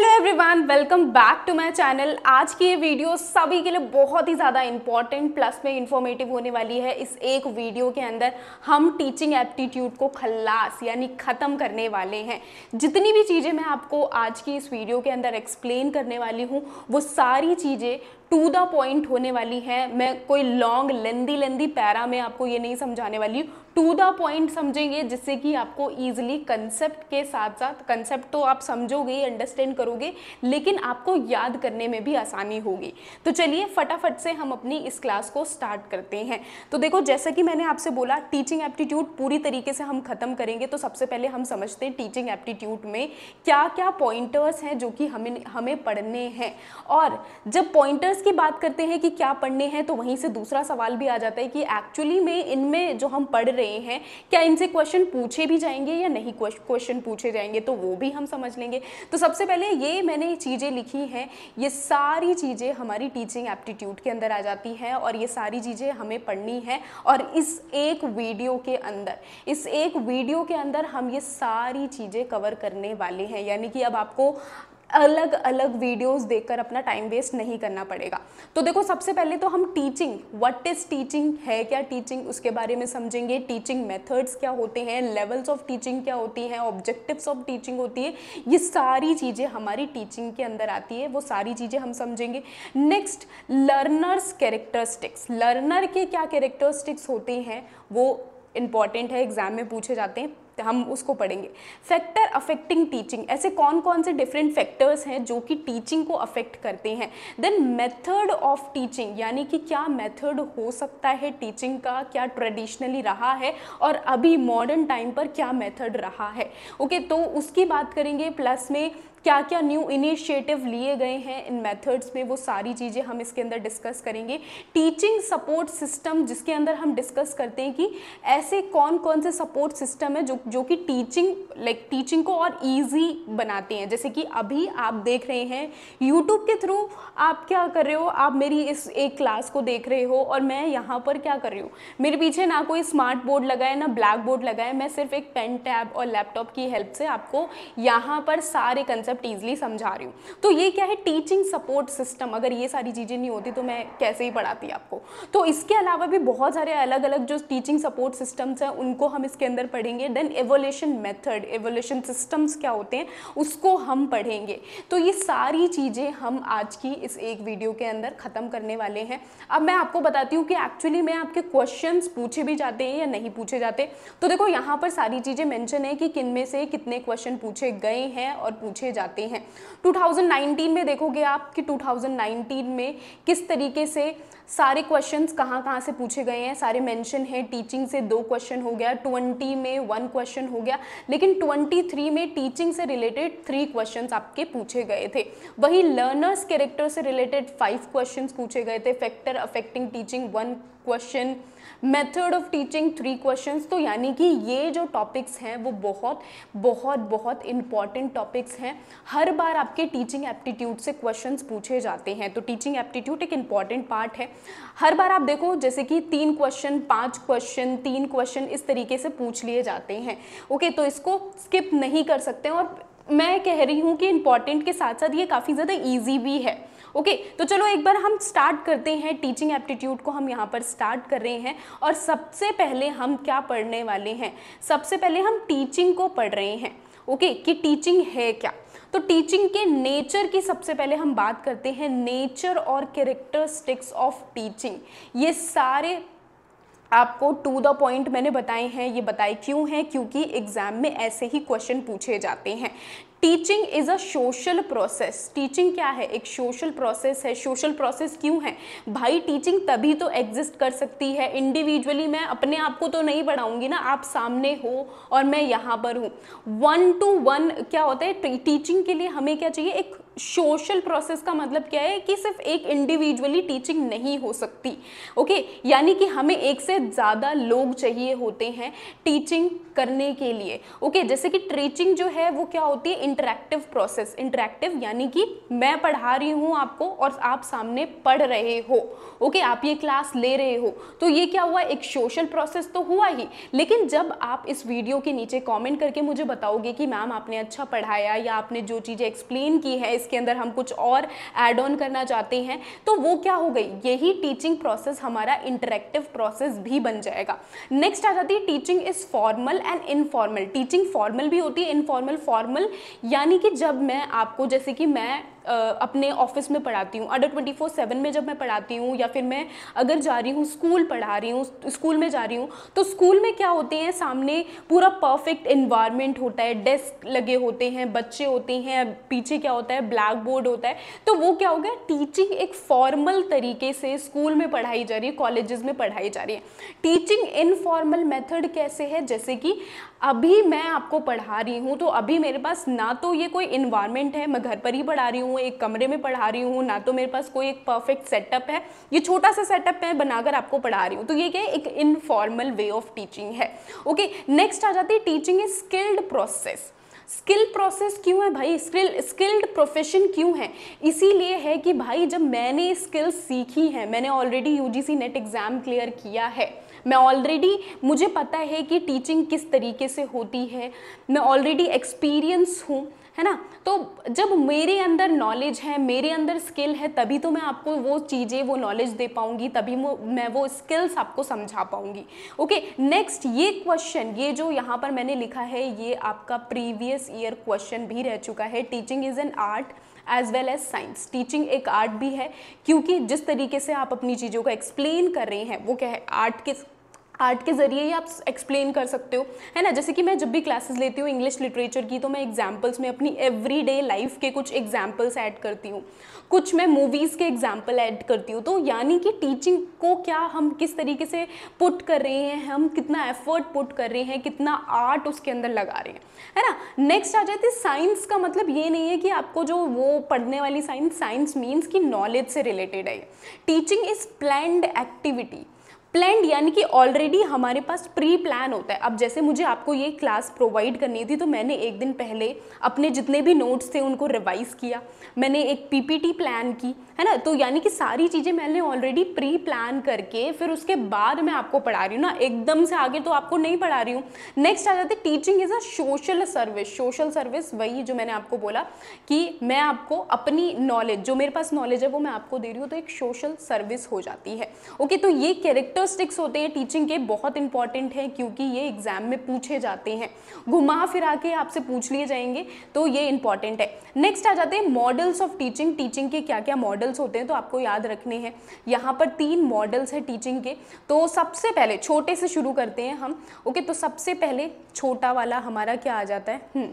Hello everyone, welcome back to my channel. आज की ये वीडियो सभी के लिए बहुत ही ज़्यादा इंपॉर्टेंट प्लस में इंफॉर्मेटिव होने वाली है। इस एक वीडियो के अंदर हम टीचिंग एप्टीट्यूड को खल्लास यानी ख़त्म करने वाले हैं। जितनी भी चीज़ें मैं आपको आज की इस वीडियो के अंदर एक्सप्लेन करने वाली हूँ वो सारी चीज़ें टू द पॉइंट होने वाली है। मैं कोई लॉन्ग लेंदी पैरा में आपको ये नहीं समझाने वाली हूँ, टू द पॉइंट समझेंगे जिससे कि आपको ईजिली कंसेप्ट के साथ साथ, कंसेप्ट तो आप समझोगे, अंडरस्टैंड करोगे, लेकिन आपको याद करने में भी आसानी होगी। तो चलिए फटाफट से हम अपनी इस क्लास को स्टार्ट करते हैं। तो देखो, जैसा कि मैंने आपसे बोला, टीचिंग एप्टीट्यूड पूरी तरीके से हम खत्म करेंगे। तो सबसे पहले हम समझते हैं टीचिंग एप्टीट्यूड में क्या क्या पॉइंटर्स हैं जो कि हमें पढ़ने हैं। और जब पॉइंटर्स की बात करते हैं कि क्या पढ़ने हैं, तो वहीं से दूसरा सवाल भी आ जाता है कि एक्चुअली में इनमें जो हम पढ़ रहे हैं क्या इनसे क्वेश्चन पूछे भी जाएंगे या नहीं क्वेश्चन पूछे जाएंगे, तो वो भी हम समझ लेंगे। तो सबसे पहले ये मैंने चीज़ें लिखी हैं, ये सारी चीज़ें हमारी टीचिंग एप्टीट्यूड के अंदर आ जाती हैं और ये सारी चीज़ें हमें पढ़नी है। और इस एक वीडियो के अंदर हम ये सारी चीज़ें कवर करने वाले हैं, यानी कि अब आपको अलग अलग वीडियोस देखकर अपना टाइम वेस्ट नहीं करना पड़ेगा। तो देखो, सबसे पहले तो हम टीचिंग, व्हाट इज टीचिंग, है क्या टीचिंग, उसके बारे में समझेंगे। टीचिंग मेथड्स क्या होते हैं, लेवल्स ऑफ टीचिंग क्या होती हैं, ऑब्जेक्टिव्स ऑफ टीचिंग होती है, ये सारी चीज़ें हमारी टीचिंग के अंदर आती है, वो सारी चीज़ें हम समझेंगे। नेक्स्ट, लर्नर्स कैरेक्टरिस्टिक्स, लर्नर के क्या कैरेक्टरिस्टिक्स होते हैं वो इंपॉर्टेंट है, एग्जाम में पूछे जाते हैं, हम उसको पढ़ेंगे। फैक्टर अफेक्टिंग टीचिंग, ऐसे कौन कौन से डिफरेंट फैक्टर्स हैं जो कि टीचिंग को अफेक्ट करते हैं। देन मेथड ऑफ टीचिंग, यानी कि क्या मेथड हो सकता है टीचिंग का, क्या ट्रेडिशनली रहा है और अभी मॉडर्न टाइम पर क्या मेथड रहा है। ओके, तो उसकी बात करेंगे। प्लस में क्या क्या न्यू इनिशिएटिव लिए गए हैं इन मेथड्स में, वो सारी चीज़ें हम इसके अंदर डिस्कस करेंगे। टीचिंग सपोर्ट सिस्टम, जिसके अंदर हम डिस्कस करते हैं कि ऐसे कौन कौन से सपोर्ट सिस्टम है जो कि टीचिंग को और इजी बनाते हैं। जैसे कि अभी आप देख रहे हैं यूट्यूब के थ्रू, आप क्या कर रहे हो, आप मेरी इस एक क्लास को देख रहे हो और मैं यहाँ पर क्या कर रही हूँ, मेरे पीछे ना कोई स्मार्ट बोर्ड लगा है ना ब्लैक बोर्ड लगा है, मैं सिर्फ एक पेन टैब और लैपटॉप की हेल्प से आपको यहाँ पर सारे कंसेप्ट ईजिली समझा रही हूँ। तो ये क्या है, टीचिंग सपोर्ट सिस्टम। अगर ये सारी चीज़ें नहीं होती तो मैं कैसे ही पढ़ाती आपको। तो इसके अलावा भी बहुत सारे अलग अलग जो टीचिंग सपोर्ट सिस्टम्स हैं उनको हम इसके अंदर पढ़ेंगे। Then evolution method, evolution systems क्या होते हैं उसको हम पढ़ेंगे। तो ये सारी चीज़ें हम आज की इस एक वीडियो के अंदर ख़त्म करने वाले हैं। अब मैं आपको बताती हूँ कि एक्चुअली में आपके क्वेश्चंस पूछे भी जाते हैं या नहीं पूछे जाते। तो देखो, यहाँ पर सारी चीज़ें मेंशन है कि किन में से कितने क्वेश्चन पूछे गए हैं और पूछे जाते हैं। 2019 में देखोगे आप कि 2019 में किस तरीके से सारे क्वेश्चंस कहाँ से पूछे गए हैं, सारे मेंशन है। टीचिंग से 2 क्वेश्चन हो गया, 20 में 1 क्वेश्चन हो गया, लेकिन 23 में टीचिंग से रिलेटेड 3 क्वेश्चंस आपके पूछे गए थे। वही लर्नर्स कैरेक्टर से रिलेटेड 5 क्वेश्चंस पूछे गए थे। Factor affecting teaching 1 question, method of teaching 3 questions. तो यानी कि ये जो टॉपिक्स हैं वो बहुत बहुत बहुत इंपॉर्टेंट टॉपिक्स हैं। हर बार आपके टीचिंग एप्टीट्यूड से क्वेश्चंस पूछे जाते हैं। तो टीचिंग एप्टीट्यूड एक इंपॉर्टेंट पार्ट है। हर बार आप देखो, जैसे कि 3 क्वेश्चन, 5 क्वेश्चन, 3 क्वेश्चन, इस तरीके से पूछ लिए जाते हैं। ओके, तो इसको स्किप नहीं कर सकते। और मैं कह रही हूँ कि इंपॉर्टेंट के साथ साथ ये काफ़ी ज़्यादा ईजी भी है। ओके, तो चलो एक बार हम स्टार्ट करते हैं। टीचिंग एप्टीट्यूड को हम यहाँ पर स्टार्ट कर रहे हैं और सबसे पहले हम क्या पढ़ने वाले हैं, सबसे पहले हम टीचिंग को पढ़ रहे हैं। ओके, कि टीचिंग है क्या। तो टीचिंग के नेचर की सबसे पहले हम बात करते हैं। नेचर और कैरेक्टरिस्टिक्स ऑफ टीचिंग, ये सारे आपको टू द पॉइंट मैंने बताए हैं। ये बताए क्यों हैं, क्योंकि एग्जाम में ऐसे ही क्वेश्चन पूछे जाते हैं। Teaching is a social process, teaching क्या है, एक सोशल प्रोसेस है। सोशल प्रोसेस क्यों है भाई, टीचिंग तभी तो एग्जिस्ट कर सकती है। इंडिविजुअली मैं अपने आप को तो नहीं पढ़ाऊंगी ना, आप सामने हो और मैं यहाँ पर हूँ। 1 to 1 क्या होता है टीचिंग के लिए, हमें क्या चाहिए, एक सोशल प्रोसेस का मतलब क्या है कि सिर्फ एक इंडिविजुअली टीचिंग नहीं हो सकती। ओके, यानी कि हमें एक से ज़्यादा लोग चाहिए होते हैं टीचिंग करने के लिए। ओके, जैसे कि टीचिंग जो है वो क्या होती है, इंटरैक्टिव प्रोसेस। इंटरैक्टिव यानी कि मैं पढ़ा रही हूँ आपको और आप सामने पढ़ रहे हो। ओके, आप ये क्लास ले रहे हो, तो ये क्या हुआ, एक सोशल प्रोसेस तो हुआ ही। लेकिन जब आप इस वीडियो के नीचे कमेंट करके मुझे बताओगे कि मैम आपने अच्छा पढ़ाया, या आपने जो चीज़ें एक्सप्लेन की है इसके अंदर हम कुछ और ऐड ऑन करना चाहते हैं, तो वो क्या हो गई, यही टीचिंग प्रोसेस हमारा इंटरैक्टिव प्रोसेस भी बन जाएगा। नेक्स्ट आ जाती है teaching is formal and informal. Teaching formal भी होती है, इनफॉर्मल। फॉर्मल यानी कि जब मैं आपको, जैसे कि मैं अपने ऑफिस में पढ़ाती हूँ, अंडर 24/7 में जब मैं पढ़ाती हूँ, या फिर मैं अगर जा रही हूँ स्कूल पढ़ा रही हूँ, स्कूल में जा रही हूँ, तो स्कूल में क्या होते हैं, सामने पूरा परफेक्ट एनवायरनमेंट होता है, डेस्क लगे होते हैं, बच्चे होते हैं, पीछे क्या होता है, ब्लैक बोर्ड होता है। तो वो क्या हो गया, टीचिंग एक फॉर्मल तरीके से स्कूल में पढ़ाई जा रही है, कॉलेजेस में पढ़ाई जा रही है। टीचिंग इनफॉर्मल मेथड कैसे है, जैसे कि अभी मैं आपको पढ़ा रही हूँ, तो अभी मेरे पास ना तो ये कोई इन्वायरमेंट है, मैं घर पर ही पढ़ा रही हूँ, एक कमरे में पढ़ा रही हूँ, ना तो मेरे पास कोई एक परफेक्ट सेटअप है, ये छोटा सा सेटअप मैं बनाकर आपको पढ़ा रही हूँ। तो ये क्या है, एक इनफॉर्मल वे ऑफ टीचिंग है। ओके, नेक्स्ट आ जाती है teaching is skilled process. Skill process क्यों है भाई, स्किल्ड प्रोफेशन क्यों है, इसीलिए है कि भाई जब मैंने स्किल्स सीखी है, मैंने already UGC net exam clear किया है, मैं ऑलरेडी, मुझे पता है कि टीचिंग किस तरीके से होती है, मैं ऑलरेडी एक्सपीरियंस हूँ, है ना। तो जब मेरे अंदर नॉलेज है, मेरे अंदर स्किल है, तभी तो मैं आपको वो चीज़ें, वो नॉलेज दे पाऊंगी, तभी मैं वो स्किल्स आपको समझा पाऊंगी। ओके, नेक्स्ट ये क्वेश्चन, ये जो यहाँ पर मैंने लिखा है, ये आपका प्रीवियस ईयर क्वेश्चन भी रह चुका है। Teaching is an art as well as science. Teaching एक आर्ट भी है, क्योंकि जिस तरीके से आप अपनी चीज़ों को एक्सप्लेन कर रहे हैं, वो क्या है, आर्ट के ज़रिए ही आप एक्सप्लेन कर सकते हो, है ना। जैसे कि मैं जब भी क्लासेस लेती हूँ इंग्लिश लिटरेचर की, तो मैं एग्जाम्पल्स में अपनी एवरीडे लाइफ के कुछ एग्जाम्पल्स ऐड करती हूँ, कुछ मैं मूवीज़ के एग्जाम्पल ऐड करती हूँ। तो यानी कि टीचिंग को क्या हम किस तरीके से पुट कर रहे हैं, हम कितना एफर्ट पुट कर रहे हैं, कितना आर्ट उसके अंदर लगा रहे हैं, है ना। नेक्स्ट आ जाती है साइंस। का मतलब ये नहीं है कि आपको जो वो पढ़ने वाली साइंस मीन्स कि नॉलेज से रिलेटेड है। Teaching is planned activity. Planned यानी कि ऑलरेडी हमारे पास प्री प्लान होता है। अब जैसे मुझे आपको ये क्लास प्रोवाइड करनी थी, तो मैंने एक दिन पहले अपने जितने भी नोट्स थे उनको रिवाइज किया, मैंने एक पीपीटी प्लान की, है ना। तो यानी कि सारी चीज़ें मैंने ऑलरेडी प्री प्लान करके फिर उसके बाद मैं आपको पढ़ा रही हूँ ना, एकदम से आगे तो आपको नहीं पढ़ा रही हूँ। नेक्स्ट आ जाती है teaching is a social service. Social service वही जो मैंने आपको बोला कि मैं आपको अपनी नॉलेज, जो मेरे पास नॉलेज है वो मैं आपको दे रही हूँ, तो एक सोशल सर्विस हो जाती है। ओके, तो ये कैरेक्टरिस्टिक्स होते हैं टीचिंग के, बहुत इंपॉर्टेंट है, क्योंकि ये एग्जाम में पूछे जाते हैं, घुमा फिरा के आपसे पूछ लिए जाएंगे, तो ये इंपॉर्टेंट है। नेक्स्ट आ जाते हैं मॉडल्स ऑफ टीचिंग। टीचिंग के क्या क्या मॉडल्स होते हैं, तो आपको याद रखने हैं। यहाँ पर 3 मॉडल्स हैं टीचिंग के। तो सबसे पहले छोटे से शुरू करते हैं हम। ओके, तो सबसे पहले छोटा वाला हमारा क्या आ जाता है,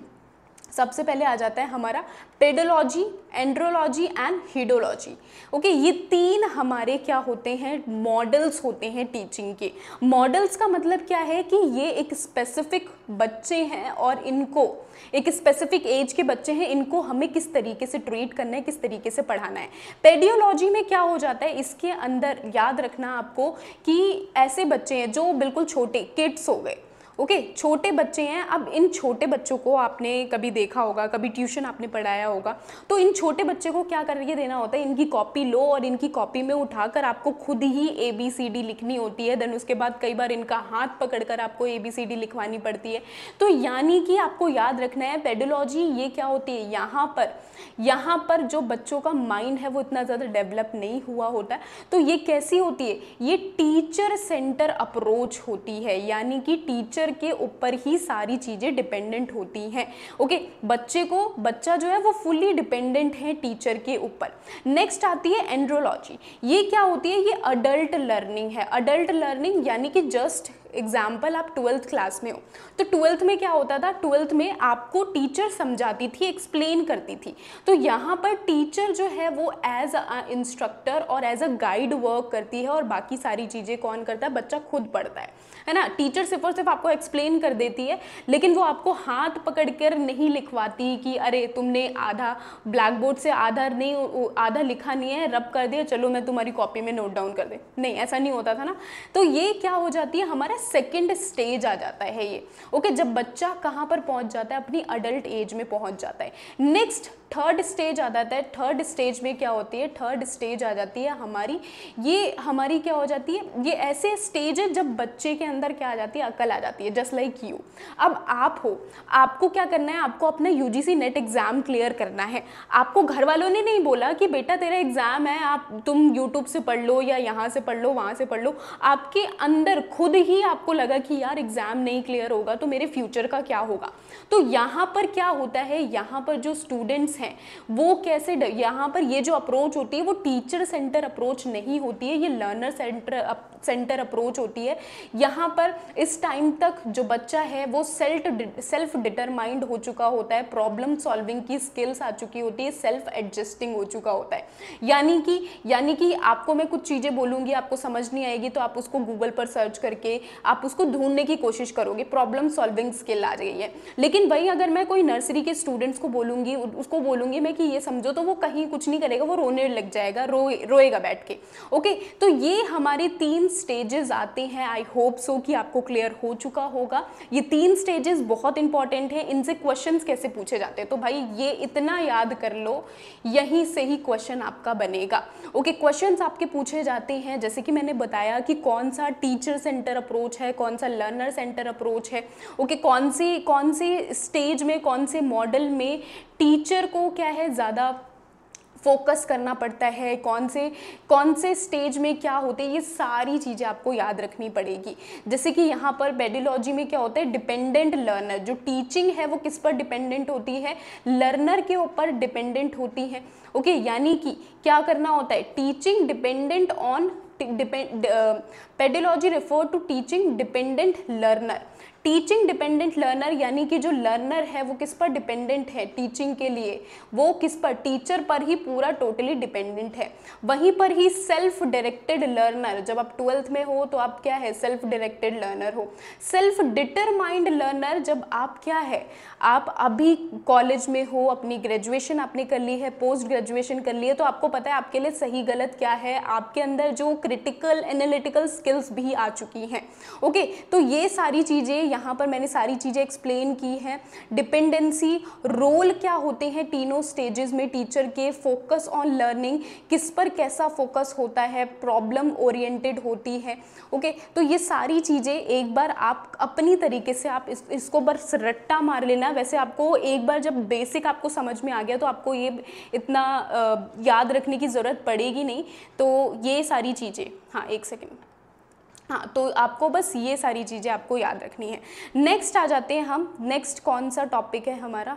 सबसे पहले आ जाता है हमारा पेडोलॉजी, एंड्रोलॉजी एंड हीडोलॉजी। ओके, ये 3 हमारे क्या होते हैं, मॉडल्स होते हैं टीचिंग के। मॉडल्स का मतलब क्या है कि ये एक स्पेसिफिक बच्चे हैं और इनको, एक स्पेसिफिक एज के बच्चे हैं, इनको हमें किस तरीके से ट्रीट करना है, किस तरीके से पढ़ाना है। पेडियोलॉजी में क्या हो जाता है, इसके अंदर याद रखना आपको कि ऐसे बच्चे हैं जो बिल्कुल छोटे किड्स हो गए। ओके, छोटे बच्चे हैं। अब इन छोटे बच्चों को आपने कभी देखा होगा, कभी ट्यूशन आपने पढ़ाया होगा, तो इन छोटे बच्चे को क्या करके देना होता है, इनकी कॉपी लो और इनकी कॉपी में उठाकर आपको खुद ही ABCD लिखनी होती है। देन उसके बाद कई बार इनका हाथ पकड़कर आपको ABCD लिखवानी पड़ती है। तो यानी कि आपको याद रखना है पेडोलॉजी ये क्या होती है, यहाँ पर जो बच्चों का माइंड है वो इतना ज़्यादा डेवलप नहीं हुआ होता है। तो ये कैसी होती है, ये टीचर सेंटर अप्रोच होती है, यानी कि टीचर के ऊपर ही सारी चीजें डिपेंडेंट होती हैं। ओके, बच्चा जो है वो फुल्ली डिपेंडेंट है टीचर के ऊपर। नेक्स्ट आती है एंड्रोलॉजी। ये क्या होती है, ये अडल्ट लर्निंग है। अडल्ट लर्निंग यानी कि जस्ट एग्जाम्पल आप 12th क्लास में हो, तो 12th में क्या होता था, 12th में आपको टीचर समझाती थी, एक्सप्लेन करती थी। तो यहाँ पर टीचर जो है वो एज अ इंस्ट्रक्टर और एज अ गाइड वर्क करती है, और बाकी सारी चीज़ें कौन करता है, बच्चा खुद पढ़ता है ना। टीचर सिर्फ और सिर्फ आपको एक्सप्लेन कर देती है, लेकिन वो आपको हाथ पकड़कर नहीं लिखवाती कि अरे तुमने आधा ब्लैक बोर्ड से आधा लिखा नहीं है, रब कर दिया, चलो मैं तुम्हारी कॉपी में नोट डाउन कर दे। नहीं, ऐसा नहीं होता था ना। तो ये क्या हो जाती है, हमारा सेकंड स्टेज आ जाता है ये। ओके, जब बच्चा कहाँ पर पहुँच जाता है, अपनी अडल्ट एज में पहुँच जाता है। नेक्स्ट थर्ड स्टेज आ जाता है। थर्ड स्टेज में क्या होती है, थर्ड स्टेज आ जाती है हमारी क्या हो जाती है, ये ऐसे स्टेज है जब बच्चे के अंदर क्या आ जाती है, अकल आ जाती है, जस्ट लाइक यू। अब आप हो, आपको क्या करना है, आपको अपना यूजीसी नेट एग्जाम क्लियर करना है। आपको घर वालों ने नहीं बोला कि बेटा तेरा एग्जाम है, तुम यूट्यूब से पढ़ लो या यहाँ से पढ़ लो, वहाँ से पढ़ लो। आपके अंदर खुद ही आपको लगा कि यार एग्जाम नहीं क्लियर होगा तो मेरे फ्यूचर का क्या होगा। तो यहाँ पर क्या होता है, यहाँ पर जो स्टूडेंट्स हैं वो कैसे, यहाँ पर ये जो अप्रोच होती है वो टीचर सेंटर अप्रोच नहीं होती है, ये लर्नर सेंटर अप्रोच होती है। यहाँ पर इस टाइम तक जो बच्चा है वो सेल्फ डिटरमाइंड हो चुका होता है, प्रॉब्लम सॉल्विंग की स्किल्स आ चुकी होती है, सेल्फ एडजस्टिंग हो चुका होता है। यानी कि आपको मैं कुछ चीज़ें बोलूँगी, आपको समझ नहीं आएगी तो आप उसको गूगल पर सर्च करके आप उसको ढूंढने की कोशिश करोगे, प्रॉब्लम सॉल्विंग स्किल आ गई है। लेकिन वही अगर मैं कोई नर्सरी के स्टूडेंट्स को बोलूँगी, उसको बोलूँगी मैं कि ये समझो, तो वो कहीं कुछ नहीं करेगा, वो रोने लग जाएगा, रोएगा बैठ के। ओके, तो ये हमारे 3 स्टेजेस आते हैं। आई होप सो कि आपको क्लियर हो चुका होगा। ये 3 स्टेजेस बहुत इंपॉर्टेंट हैं। इनसे क्वेश्चंस कैसे पूछे जाते हैं, तो भाई ये इतना याद कर लो, यहीं से ही क्वेश्चन आपका बनेगा। ओके, क्वेश्चंस आपके पूछे जाते हैं, जैसे कि मैंने बताया कि कौन सा टीचर सेंटर अप्रोच है, कौन सा लर्नर सेंटर अप्रोच है। ओके, कौन से स्टेज में, कौन से मॉडल में टीचर को क्या है ज़्यादा फोकस करना पड़ता है, कौन से स्टेज में क्या होते हैं, ये सारी चीज़ें आपको याद रखनी पड़ेगी। जैसे कि यहाँ पर पेडिलॉजी में क्या होता है, डिपेंडेंट लर्नर, जो टीचिंग है वो किस पर डिपेंडेंट होती है, लर्नर के ऊपर डिपेंडेंट होती है। ओके, यानी कि क्या करना होता है, teaching dependent on pedagogy refer to teaching dependent learner. Teaching dependent learner यानी कि जो लर्नर है वो किस पर डिपेंडेंट है टीचिंग के लिए, वो किस पर, टीचर पर ही पूरा टोटली डिपेंडेंट है। वहीं पर ही सेल्फ डायरेक्टेड लर्नर, जब आप 12th में हो तो आप क्या है, सेल्फ डायरेक्टेड लर्नर हो। सेल्फ डिटरमाइंड लर्नर, जब आप क्या है, आप अभी कॉलेज में हो, अपनी ग्रेजुएशन आपने कर ली है, पोस्ट ग्रेजुएशन कर ली है, तो आपको पता है आपके लिए सही गलत क्या है, आपके अंदर जो क्रिटिकल एनालिटिकल स्किल्स भी आ चुकी हैं। ओके, तो ये सारी चीज़ें यहाँ पर मैंने सारी चीज़ें एक्सप्लेन की हैं। डिपेंडेंसी रोल क्या होते हैं तीनों स्टेजेस में टीचर के, फोकस ऑन लर्निंग, किस पर कैसा फोकस होता है, प्रॉब्लम ओरिएंटेड होती है। ओके, तो ये सारी चीज़ें एक बार आप अपनी तरीके से आप इसको बस रट्टा मार लेना। वैसे आपको एक बार जब बेसिक आपको समझ में आ गया तो आपको ये इतना याद रखने की ज़रूरत पड़ेगी नहीं। तो ये सारी चीज़ें, हाँ एक सेकेंड, हाँ, तो आपको बस ये सारी चीज़ें आपको याद रखनी है। नेक्स्ट आ जाते हैं हम, नेक्स्ट कौन सा टॉपिक है हमारा,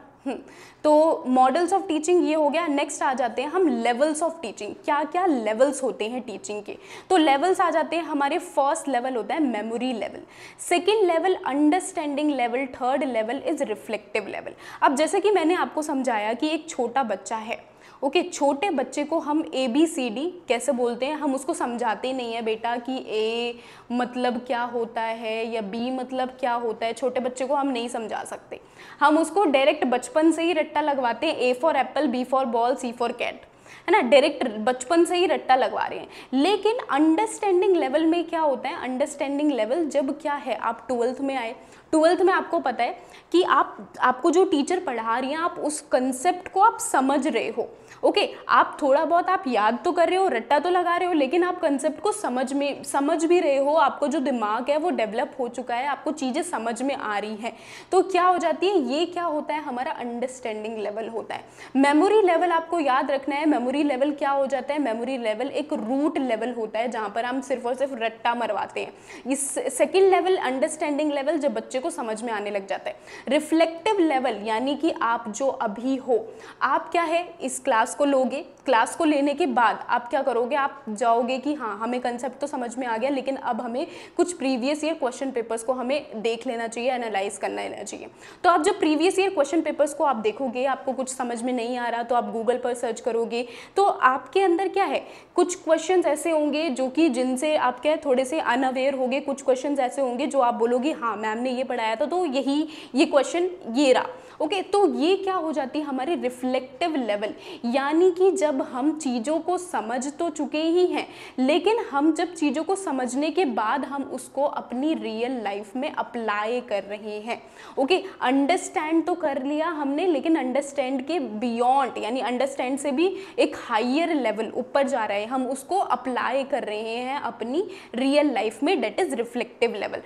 तो मॉडल्स ऑफ टीचिंग ये हो गया। नेक्स्ट आ जाते हैं हम लेवल्स ऑफ टीचिंग, क्या क्या लेवल्स होते हैं टीचिंग के। तो लेवल्स आ जाते हैं हमारे, फर्स्ट लेवल होता है memory level, second level understanding level, third level is reflective level. अब जैसे कि मैंने आपको समझाया कि एक छोटा बच्चा है, ओके, छोटे बच्चे को हम ABCD कैसे बोलते हैं, हम उसको समझाते नहीं है बेटा कि A मतलब क्या होता है या B मतलब क्या होता है, छोटे बच्चे को हम नहीं समझा सकते। हम उसको डायरेक्ट बचपन से ही रट्टा लगवाते हैं, A for apple, B for ball, C for cat, है ना, डायरेक्ट बचपन से ही रट्टा लगवा रहे हैं। लेकिन अंडरस्टैंडिंग लेवल में क्या होता है, अंडरस्टैंडिंग लेवल जब क्या है, आप 12th में आए, 12th में आपको पता है कि आपको जो टीचर पढ़ा रही हैं, आप उस कंसेप्ट को आप समझ रहे हो। ओके, आप थोड़ा बहुत आप याद तो कर रहे हो, रट्टा तो लगा रहे हो, लेकिन आप कंसेप्ट को समझ भी रहे हो, आपको जो दिमाग है वो डेवलप हो चुका है, आपको चीज़ें समझ में आ रही हैं। तो क्या हो जाती है, ये क्या होता है, हमारा अंडरस्टैंडिंग लेवल होता है। मेमोरी लेवल आपको याद रखना है, मेमोरी लेवल क्या हो जाता है, मेमोरी लेवल एक रूट लेवल होता है जहाँ पर हम सिर्फ और सिर्फ रट्टा मरवाते हैं। इस सेकेंड लेवल अंडरस्टैंडिंग लेवल जब बच्चे को समझ में आने लग जाता है। रिफ्लेक्टिव लेवल यानी कि आप जो अभी हो, आप क्या है, इस क्लास को लोगे, क्लास को लेने के बाद आप क्या करोगे, आप जाओगे कि हाँ हमें कंसेप्ट तो समझ में आ गया, लेकिन अब हमें कुछ प्रीवियस ईयर क्वेश्चन पेपर्स को हमें देख लेना चाहिए, एनालाइज करना लेना चाहिए। तो आप जब प्रीवियस ईयर क्वेश्चन पेपर्स को आप देखोगे, आपको कुछ समझ में नहीं आ रहा तो आप गूगल पर सर्च करोगे, तो आपके अंदर क्या है, कुछ क्वेश्चंस ऐसे होंगे जो कि जिनसे आप क्या थोड़े से अनअवेयर होंगे, कुछ क्वेश्चंस ऐसे होंगे जो आप बोलोगे हाँ मैम ने ये पढ़ाया था, तो यही ये क्वेश्चन ये रहा। ओके, तो ये क्या हो जाती है हमारी रिफ्लेक्टिव लेवल, यानी कि जब हम चीज़ों को समझ तो चुके ही हैं, लेकिन हम जब चीज़ों को समझने के बाद हम उसको अपनी रियल लाइफ में अप्लाई कर रहे हैं। ओके, अंडरस्टैंड तो कर लिया हमने, लेकिन अंडरस्टैंड के बियॉन्ड, यानी अंडरस्टैंड से भी एक हायर लेवल ऊपर जा रहे हैं, हम उसको अप्लाई कर रहे हैं अपनी रियल लाइफ में, डेट इज रिफ्लेक्टिव लेवल।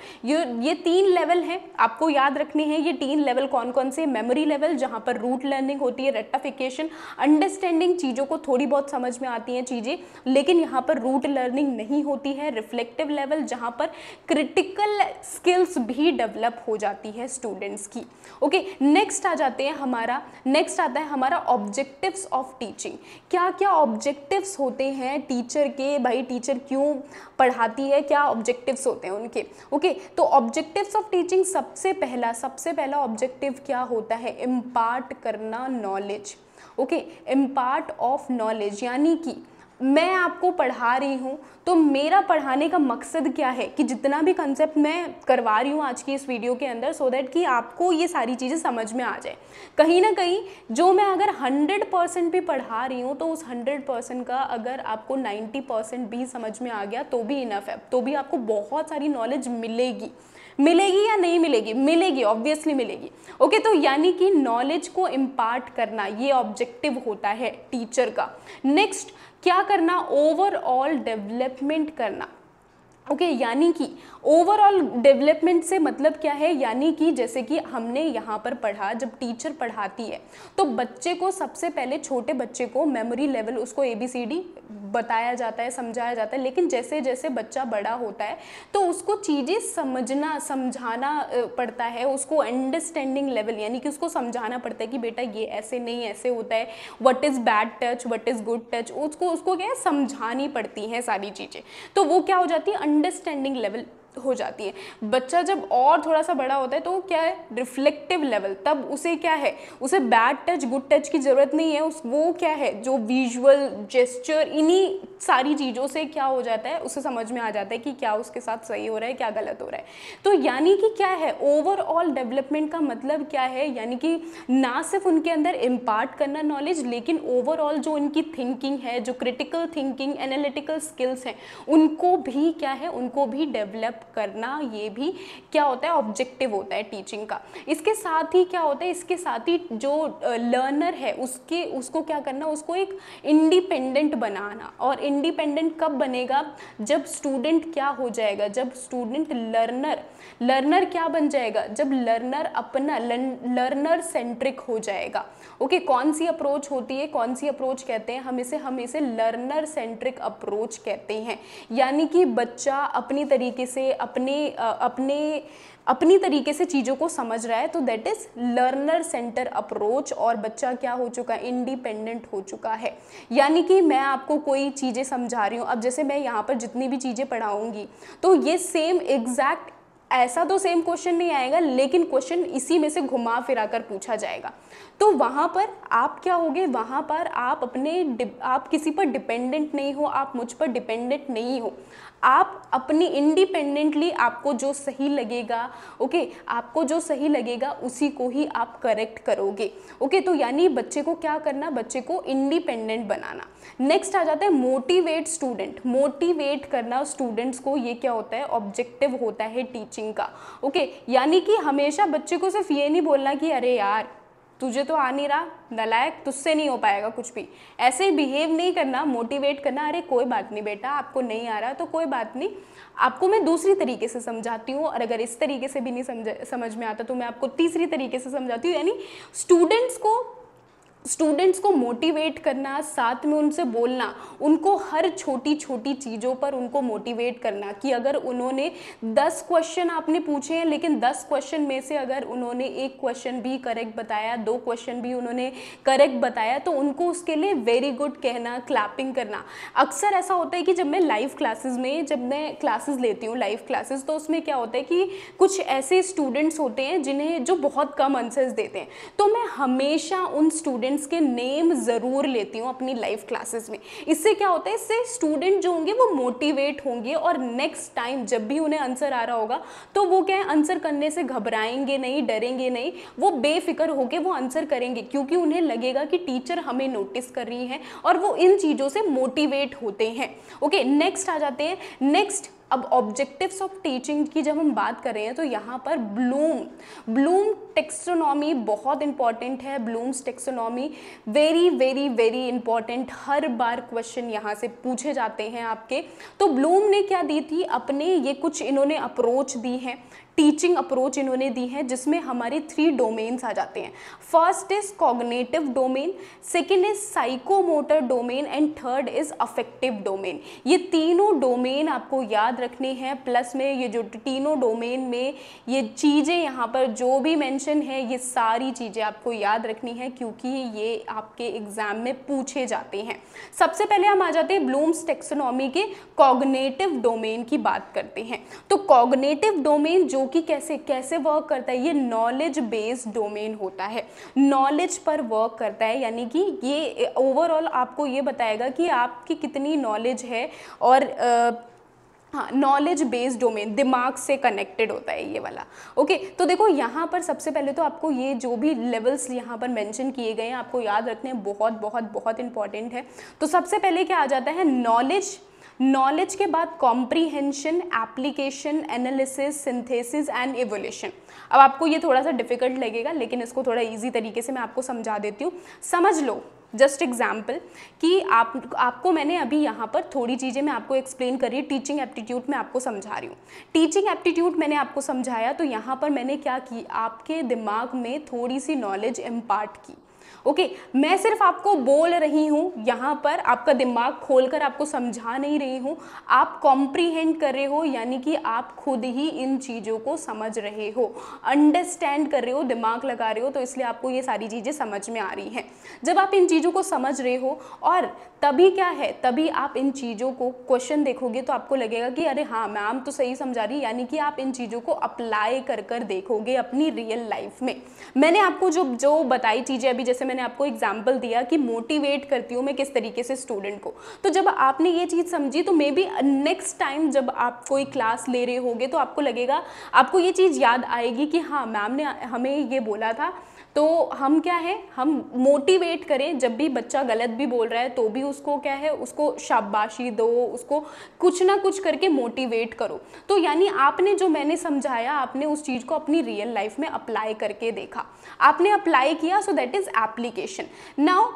ये 3 लेवल हैं, आपको याद रखने हैं। ये 3 लेवल कौन कौन से? मेमोरी लेवल, जहाँ पर रूट लर्निंग होती है, रेक्टिफिकेशन, अंडरस्टैंडिंग, चीज़ों को थोड़ी बहुत समझ में आती हैं चीज़ें, लेकिन यहाँ पर रूट लर्निंग नहीं होती है। रिफ्लेक्टिव लेवल, जहाँ पर क्रिटिकल स्किल्स भी डेवलप हो जाती है स्टूडेंट्स की। ओके, नेक्स्ट आता है हमारा ऑब्जेक्टिव्स ऑफ टीचिंग। क्या क्या ऑब्जेक्टिव्स होते हैं टीचर के, भाई टीचर क्यों पढ़ाती है, क्या ऑब्जेक्टिव्स होते हैं उनके। ओके, तो ऑब्जेक्टिव्स ऑफ टीचिंग सबसे पहला ऑब्जेक्टिव क्या होता है? इम्पार्ट करना knowledge. Okay, impart of knowledge, यानी कि मैं आपको पढ़ा रही हूँ, तो मेरा पढ़ाने का मकसद क्या है कि जितना भी कंसेप्ट मैं करवा रही हूँ आज की इस वीडियो के अंदर, सो दैट कि आपको ये सारी चीज़ें समझ में आ जाए। कहीं ना कहीं जो मैं अगर 100% भी पढ़ा रही हूँ, तो उस 100% का अगर आपको 90% भी समझ में आ गया तो भी इनफ है, तो भी आपको बहुत सारी नॉलेज मिलेगी या नहीं मिलेगी? मिलेगी, ऑब्वियसली मिलेगी। ओके, तो यानी कि नॉलेज को इम्पार्ट करना ये ऑब्जेक्टिव होता है टीचर का। नेक्स्ट क्या करना? ओवरऑल डेवलपमेंट करना। ओके, यानी कि ओवरऑल डेवलपमेंट से मतलब क्या है? यानी कि जैसे कि हमने यहाँ पर पढ़ा, जब टीचर पढ़ाती है तो बच्चे को सबसे पहले, छोटे बच्चे को मेमोरी लेवल, उसको ABCD बताया जाता है, समझाया जाता है, लेकिन जैसे जैसे बच्चा बड़ा होता है तो उसको चीज़ें समझाना पड़ता है, उसको अंडरस्टैंडिंग लेवल, यानी कि उसको समझाना पड़ता है कि बेटा ये ऐसे नहीं, ऐसे होता है, what is bad touch, what is good touch, उसको क्या है, समझानी पड़ती हैं सारी चीज़ें। तो वो क्या हो जाती है? अंडरस्टैंडिंग लेवल हो जाती है। बच्चा जब और थोड़ा सा बड़ा होता है तो क्या है? रिफ्लेक्टिव लेवल, तब उसे क्या है, उसे बैड टच गुड टच की ज़रूरत नहीं है, वो क्या है, जो विजुअल जेस्चर, इन्हीं सारी चीज़ों से क्या हो जाता है, उसे समझ में आ जाता है कि क्या उसके साथ सही हो रहा है, क्या गलत हो रहा है। तो यानी कि क्या है, ओवरऑल डेवलपमेंट का मतलब क्या है? यानी कि ना सिर्फ उनके अंदर इम्पार्ट करना नॉलेज, लेकिन ओवरऑल जो उनकी थिंकिंग है, जो क्रिटिकल थिंकिंग, एनालिटिकल स्किल्स हैं, उनको भी क्या है, उनको भी डेवलप करना, ये भी क्या होता है? ऑब्जेक्टिव होता है टीचिंग का। इसके साथ ही क्या होता है? इसके साथ ही जो लर्नर है उसको क्या करना? उसको एक इंडिपेंडेंट बनाना। और इंडिपेंडेंट कब बनेगा? जब स्टूडेंट क्या हो जाएगा, जब स्टूडेंट लर्नर क्या बन जाएगा? जब लर्नर अपना लर्नर सेंट्रिक हो जाएगा। ओके, कौन सी अप्रोच होती है, कौन सी अप्रोच कहते हैं? हम इसे लर्नर सेंट्रिक अप्रोच कहते हैं। यानी कि बच्चा अपनी तरीके से अपनी तरीके से चीज़ों को समझ रहा है, तो that is learner centre approach, और बच्चा क्या हो चुका है? इंडिपेंडेंट हो चुका है। यानी कि मैं आपको कोई चीज़ें समझा रही हूँ, अब जैसे मैं यहाँ पर जितनी भी चीज़ें पढ़ाऊँगी, तो ये सेम एग्जैक्ट, ऐसा तो सेम क्वेश्चन नहीं आएगा, लेकिन क्वेश्चन इसी में से घुमा फिरा कर पूछा जाएगा। तो वहाँ पर आप क्या होगे? वहाँ पर आप किसी पर डिपेंडेंट नहीं हो, आप मुझ पर डिपेंडेंट नहीं हो, आप अपनी इंडिपेंडेंटली आपको जो सही लगेगा, ओके, आपको जो सही लगेगा उसी को ही आप करेक्ट करोगे। ओके, तो यानी बच्चे को क्या करना? बच्चे को इंडिपेंडेंट बनाना। नेक्स्ट आ जाता है मोटिवेट स्टूडेंट। मोटिवेट करना स्टूडेंट्स को, ये क्या होता है? ऑब्जेक्टिव होता है टीचिंग का। ओके, यानी कि हमेशा बच्चे को सिर्फ ये नहीं बोलना कि अरे यार तुझे तो आ नहीं रहा, नालायक, तुझसे नहीं हो पाएगा कुछ भी, ऐसे ही बिहेव नहीं करना। मोटिवेट करना, अरे कोई बात नहीं बेटा, आपको नहीं आ रहा तो कोई बात नहीं, आपको मैं दूसरी तरीके से समझाती हूँ, और अगर इस तरीके से भी नहीं समझ में आता तो मैं आपको तीसरी तरीके से समझाती हूँ। यानी स्टूडेंट्स को मोटिवेट करना, साथ में उनसे बोलना, उनको हर छोटी छोटी चीज़ों पर उनको मोटिवेट करना कि अगर उन्होंने 10 क्वेश्चन आपने पूछे हैं, लेकिन 10 क्वेश्चन में से अगर उन्होंने एक क्वेश्चन भी करेक्ट बताया, 2 क्वेश्चन भी उन्होंने करेक्ट बताया, तो उनको उसके लिए वेरी गुड कहना, क्लैपिंग करना। अक्सर ऐसा होता है कि जब मैं लाइव क्लासेस में लेती हूँ लाइव क्लासेस, तो उसमें क्या होता है कि कुछ ऐसे स्टूडेंट्स होते हैं जो बहुत कम आंसर्स देते हैं, तो मैं हमेशा उन स्टूडेंट्स डोमेन्स के नेम ज़रूर लेती हूँ अपनी लाइव क्लासेस में। इससे क्या होता है, इससे स्टूडेंट जो होंगे वो मोटिवेट होंगे और नेक्स्ट टाइम जब भी उन्हें आंसर आ रहा होगा तो वो क्या है, आंसर करने से घबराएंगे नहीं, डरेंगे नहीं, वो बेफिक्र होकर वो आंसर करेंगे, क्योंकि उन्हें लगेगा कि टीचर हमें नोटिस कर रही है और वो इन चीज़ों से मोटिवेट होते हैं। ओके, नेक्स्ट आ जाते हैं। नेक्स्ट, अब ऑब्जेक्टिव्स ऑफ टीचिंग की जब हम बात कर रहे हैं तो यहाँ पर ब्लूम टेक्सोनॉमी बहुत इंपॉर्टेंट है। Bloom's taxonomy very very very important, हर बार क्वेश्चन यहाँ से पूछे जाते हैं आपके। तो ब्लूम ने क्या दी थी, अपने ये कुछ इन्होंने अप्रोच दी है, टीचिंग अप्रोच इन्होंने दी है, जिसमें हमारी 3 डोमेन्स आ जाते हैं। First is cognitive domain, second is psychomotor domain and third is affective domain. ये तीनों डोमेन आपको याद रखने हैं। प्लस में ये जो तीनों डोमेन में ये चीज़ें यहाँ पर जो भी मेंशन है, ये सारी चीज़ें आपको याद रखनी है, क्योंकि ये आपके एग्जाम में पूछे जाते हैं। सबसे पहले हम आ जाते हैं ब्लूम्स टेक्सोनॉमी के कॉग्निटिव डोमेन की बात करते हैं। तो कॉग्निटिव डोमेन जो कि कैसे वर्क करता है, ये नॉलेज बेस्ड डोमेन होता है, नॉलेज पर वर्क करता है, यानी कि ये ओवरऑल आपको ये बताएगा कि आपकी कितनी नॉलेज है। और हाँ, नॉलेज बेस्ड डोमेन दिमाग से कनेक्टेड होता है ये वाला। ओके, तो देखो यहाँ पर सबसे पहले तो आपको ये जो भी लेवल्स यहाँ पर मेंशन किए गए हैं आपको याद रखने बहुत बहुत बहुत इंपॉर्टेंट है। तो सबसे पहले क्या आ जाता है, नॉलेज के बाद comprehension, application, analysis, synthesis and evolution. अब आपको ये थोड़ा सा डिफिकल्ट लगेगा, लेकिन इसको थोड़ा इजी तरीके से मैं आपको समझा देती हूँ। समझ लो, जस्ट एग्जाम्पल कि आपको मैंने अभी यहाँ पर थोड़ी चीज़ें मैं आपको एक्सप्लेन कर रही हूँ, टीचिंग एप्टीट्यूड में आपको समझा रही हूँ। टीचिंग एप्टीट्यूड मैंने आपको समझाया, तो यहाँ पर मैंने क्या की, आपके दिमाग में थोड़ी सी नॉलेज इम्पार्ट की। ओके, मैं सिर्फ आपको बोल रही हूँ, यहाँ पर आपका दिमाग खोलकर आपको समझा नहीं रही हूँ, आप कॉम्प्रीहेंड कर रहे हो, यानी कि आप खुद ही इन चीज़ों को समझ रहे हो, अंडरस्टैंड कर रहे हो, दिमाग लगा रहे हो, तो इसलिए आपको ये सारी चीज़ें समझ में आ रही हैं। जब आप इन चीज़ों को समझ रहे हो और तभी क्या है, तभी आप इन चीज़ों को क्वेश्चन देखोगे तो आपको लगेगा कि अरे हाँ, मैम तो सही समझा रही, यानी कि आप इन चीज़ों को अप्लाई कर देखोगे अपनी रियल लाइफ में। मैंने आपको जो बताई चीज़ें अभी, जैसे मैंने आपको एग्जाम्पल दिया कि मोटिवेट करती हूँ मैं किस तरीके से स्टूडेंट को, तो जब आपने ये चीज़ समझी तो मे बी नेक्स्ट टाइम जब आप कोई क्लास ले रहे होगे तो आपको लगेगा, आपको ये चीज़ याद आएगी कि हाँ, मैम ने हमें ये बोला था, तो हम क्या है, हम मोटिवेट करें। जब भी बच्चा गलत भी बोल रहा है तो भी उसको क्या है, उसको शाबाशी दो, उसको कुछ ना कुछ करके मोटिवेट करो। तो यानी आपने जो मैंने समझाया, आपने उस चीज़ को अपनी रियल लाइफ में अप्लाई करके देखा, आपने अप्लाई किया, so that is application. Now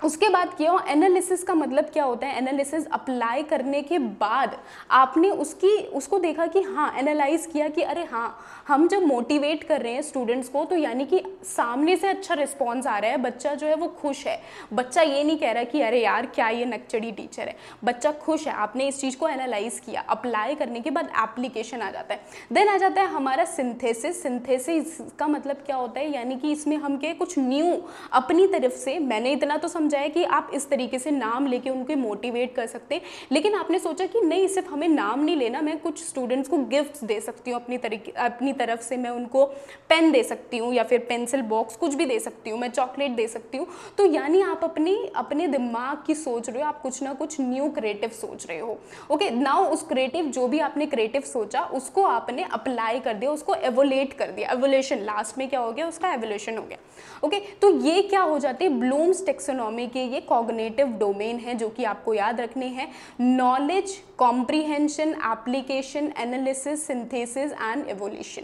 उसके बाद किया एनालिसिस का मतलब क्या होता है, एनालिसिस अप्लाई करने के बाद आपने उसको देखा कि हाँ, एनालाइज किया कि अरे हाँ, हम जब मोटिवेट कर रहे हैं स्टूडेंट्स को तो यानी कि सामने से अच्छा रिस्पॉन्स आ रहा है, बच्चा जो है वो खुश है, बच्चा ये नहीं कह रहा कि अरे यार क्या ये नकचड़ी टीचर है, बच्चा खुश है। आपने इस चीज़ को एनालाइज किया, अप्लाई करने के बाद एप्लीकेशन आ जाता है। देन आ जाता है हमारा सिंथेसिस। सिंथेसिस का मतलब क्या होता है, यानी कि इसमें हम क्या कुछ न्यू अपनी तरफ से, मैंने इतना तो समझा है कि आप इस तरीके से नाम लेके उनको मोटिवेट कर सकते हैं, लेकिन आपने सोचा कि नहीं, सिर्फ हमें नाम नहीं लेना, मैं कुछ स्टूडेंट्स को गिफ्ट्स दे सकती हूँ अपनी तरफ से, मैं उनको पेन दे सकती हूँ या फिर पेंसिल बॉक्स कुछ भी दे सकती हूँ, मैं चॉकलेट दे सकती हूँ। तो यानी आप अपने दिमाग की सोच रहे हो, आप कुछ ना कुछ न्यू क्रिएटिव सोच रहे हो। ओके, नाउ उस क्रिएटिव, जो भी आपने क्रिएटिव सोचा उसको आपने अप्लाई कर दिया, उसको एवोलेट कर दिया, एवोल्यूशन, लास्ट में क्या हो गया, उसका एवोल्यूशन हो गया। ओके, तो ये क्या हो जाती है, ब्लूम्स टेक्सोनॉमी के ये कॉग्निटिव डोमेन है जो कि आपको याद रखने हैं, knowledge, comprehension, application, analysis, synthesis and evolution.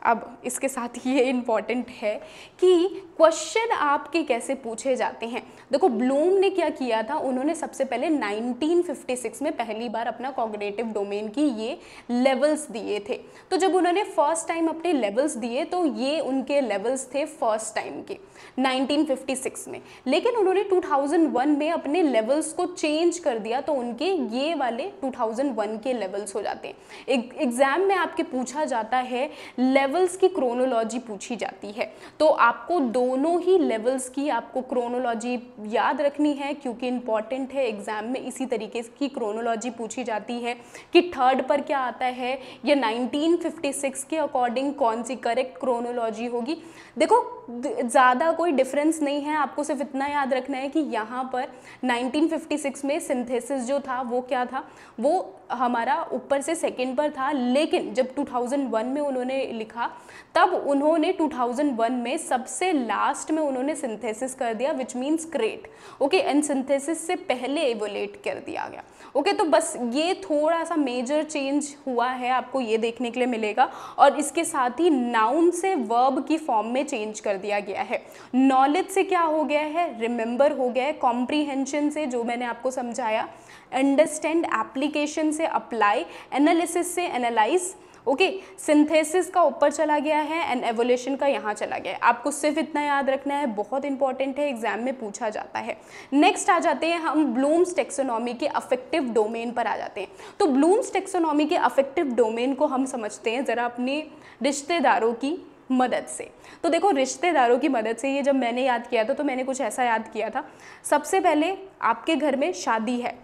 अब इसके साथ ये इम्पॉर्टेंट है कि क्वेश्चन आपके कैसे पूछे जाते हैं। देखो, ब्लूम ने क्या किया था, उन्होंने सबसे पहले 1956 में पहली बार अपना कॉग्निटिव डोमेन की ये लेवल्स दिए थे। तो जब उन्होंने फर्स्ट टाइम अपने लेवल्स दिए तो ये उनके लेवल्स थे फर्स्ट टाइम के 1956 में, लेकिन उन्होंने 2001 में अपने लेवल्स को चेंज कर दिया, तो उनके ये वाले 2001 के लेवल्स हो जाते हैं। एग्जाम में आपके पूछा जाता है, लेवल्स की क्रोनोलॉजी पूछी जाती है, तो आपको दोनों ही लेवल्स की आपको क्रोनोलॉजी याद रखनी है, क्योंकि इंपॉर्टेंट है, एग्जाम में इसी तरीके की क्रोनोलॉजी पूछी जाती है कि थर्ड पर क्या आता है या 1956 के अकॉर्डिंग कौन सी करेक्ट क्रोनोलॉजी होगी। देखो, ज़्यादा कोई डिफरेंस नहीं है, आपको सिर्फ इतना याद रखना है कि यहाँ पर 1956 में सिंथेसिस जो था वो क्या था, वो हमारा ऊपर से सेकंड पर था, लेकिन जब 2001 में उन्होंने लिखा तब उन्होंने 2001 में सबसे लास्ट में उन्होंने सिंथेसिस कर दिया, which means crate. Okay, and synthesis से पहले एवोलेट कर दिया गया। ओके, तो बस ये थोड़ा सा मेजर चेंज हुआ है, आपको ये देखने के लिए मिलेगा। और इसके साथ ही नाउन से वर्ब की फॉर्म में चेंज कर दिया गया है। नॉलेज से क्या हो गया है, रिमेंबर हो गया है। कॉम्प्रीहेंशन से, जो मैंने आपको समझाया, अंडरस्टैंड, एप्लीकेशन से अप्लाई, एनालिसिस से एनालाइज, ओके, सिंथेसिस का ऊपर चला गया है एंड एवोल्यूशन का यहाँ चला गया है। आपको सिर्फ इतना याद रखना है, बहुत इंपॉर्टेंट है, एग्जाम में पूछा जाता है। नेक्स्ट आ जाते हैं हम ब्लूम्स टेक्सोनॉमी के अफेक्टिव डोमेन पर आ जाते हैं। तो ब्लूम्स टेक्सोनॉमी के अफेक्टिव डोमेन को हम समझते हैं ज़रा अपने रिश्तेदारों की मदद से। तो देखो, रिश्तेदारों की मदद से ये जब मैंने याद किया था तो मैंने कुछ ऐसा याद किया था। सबसे पहले आपके घर में शादी है,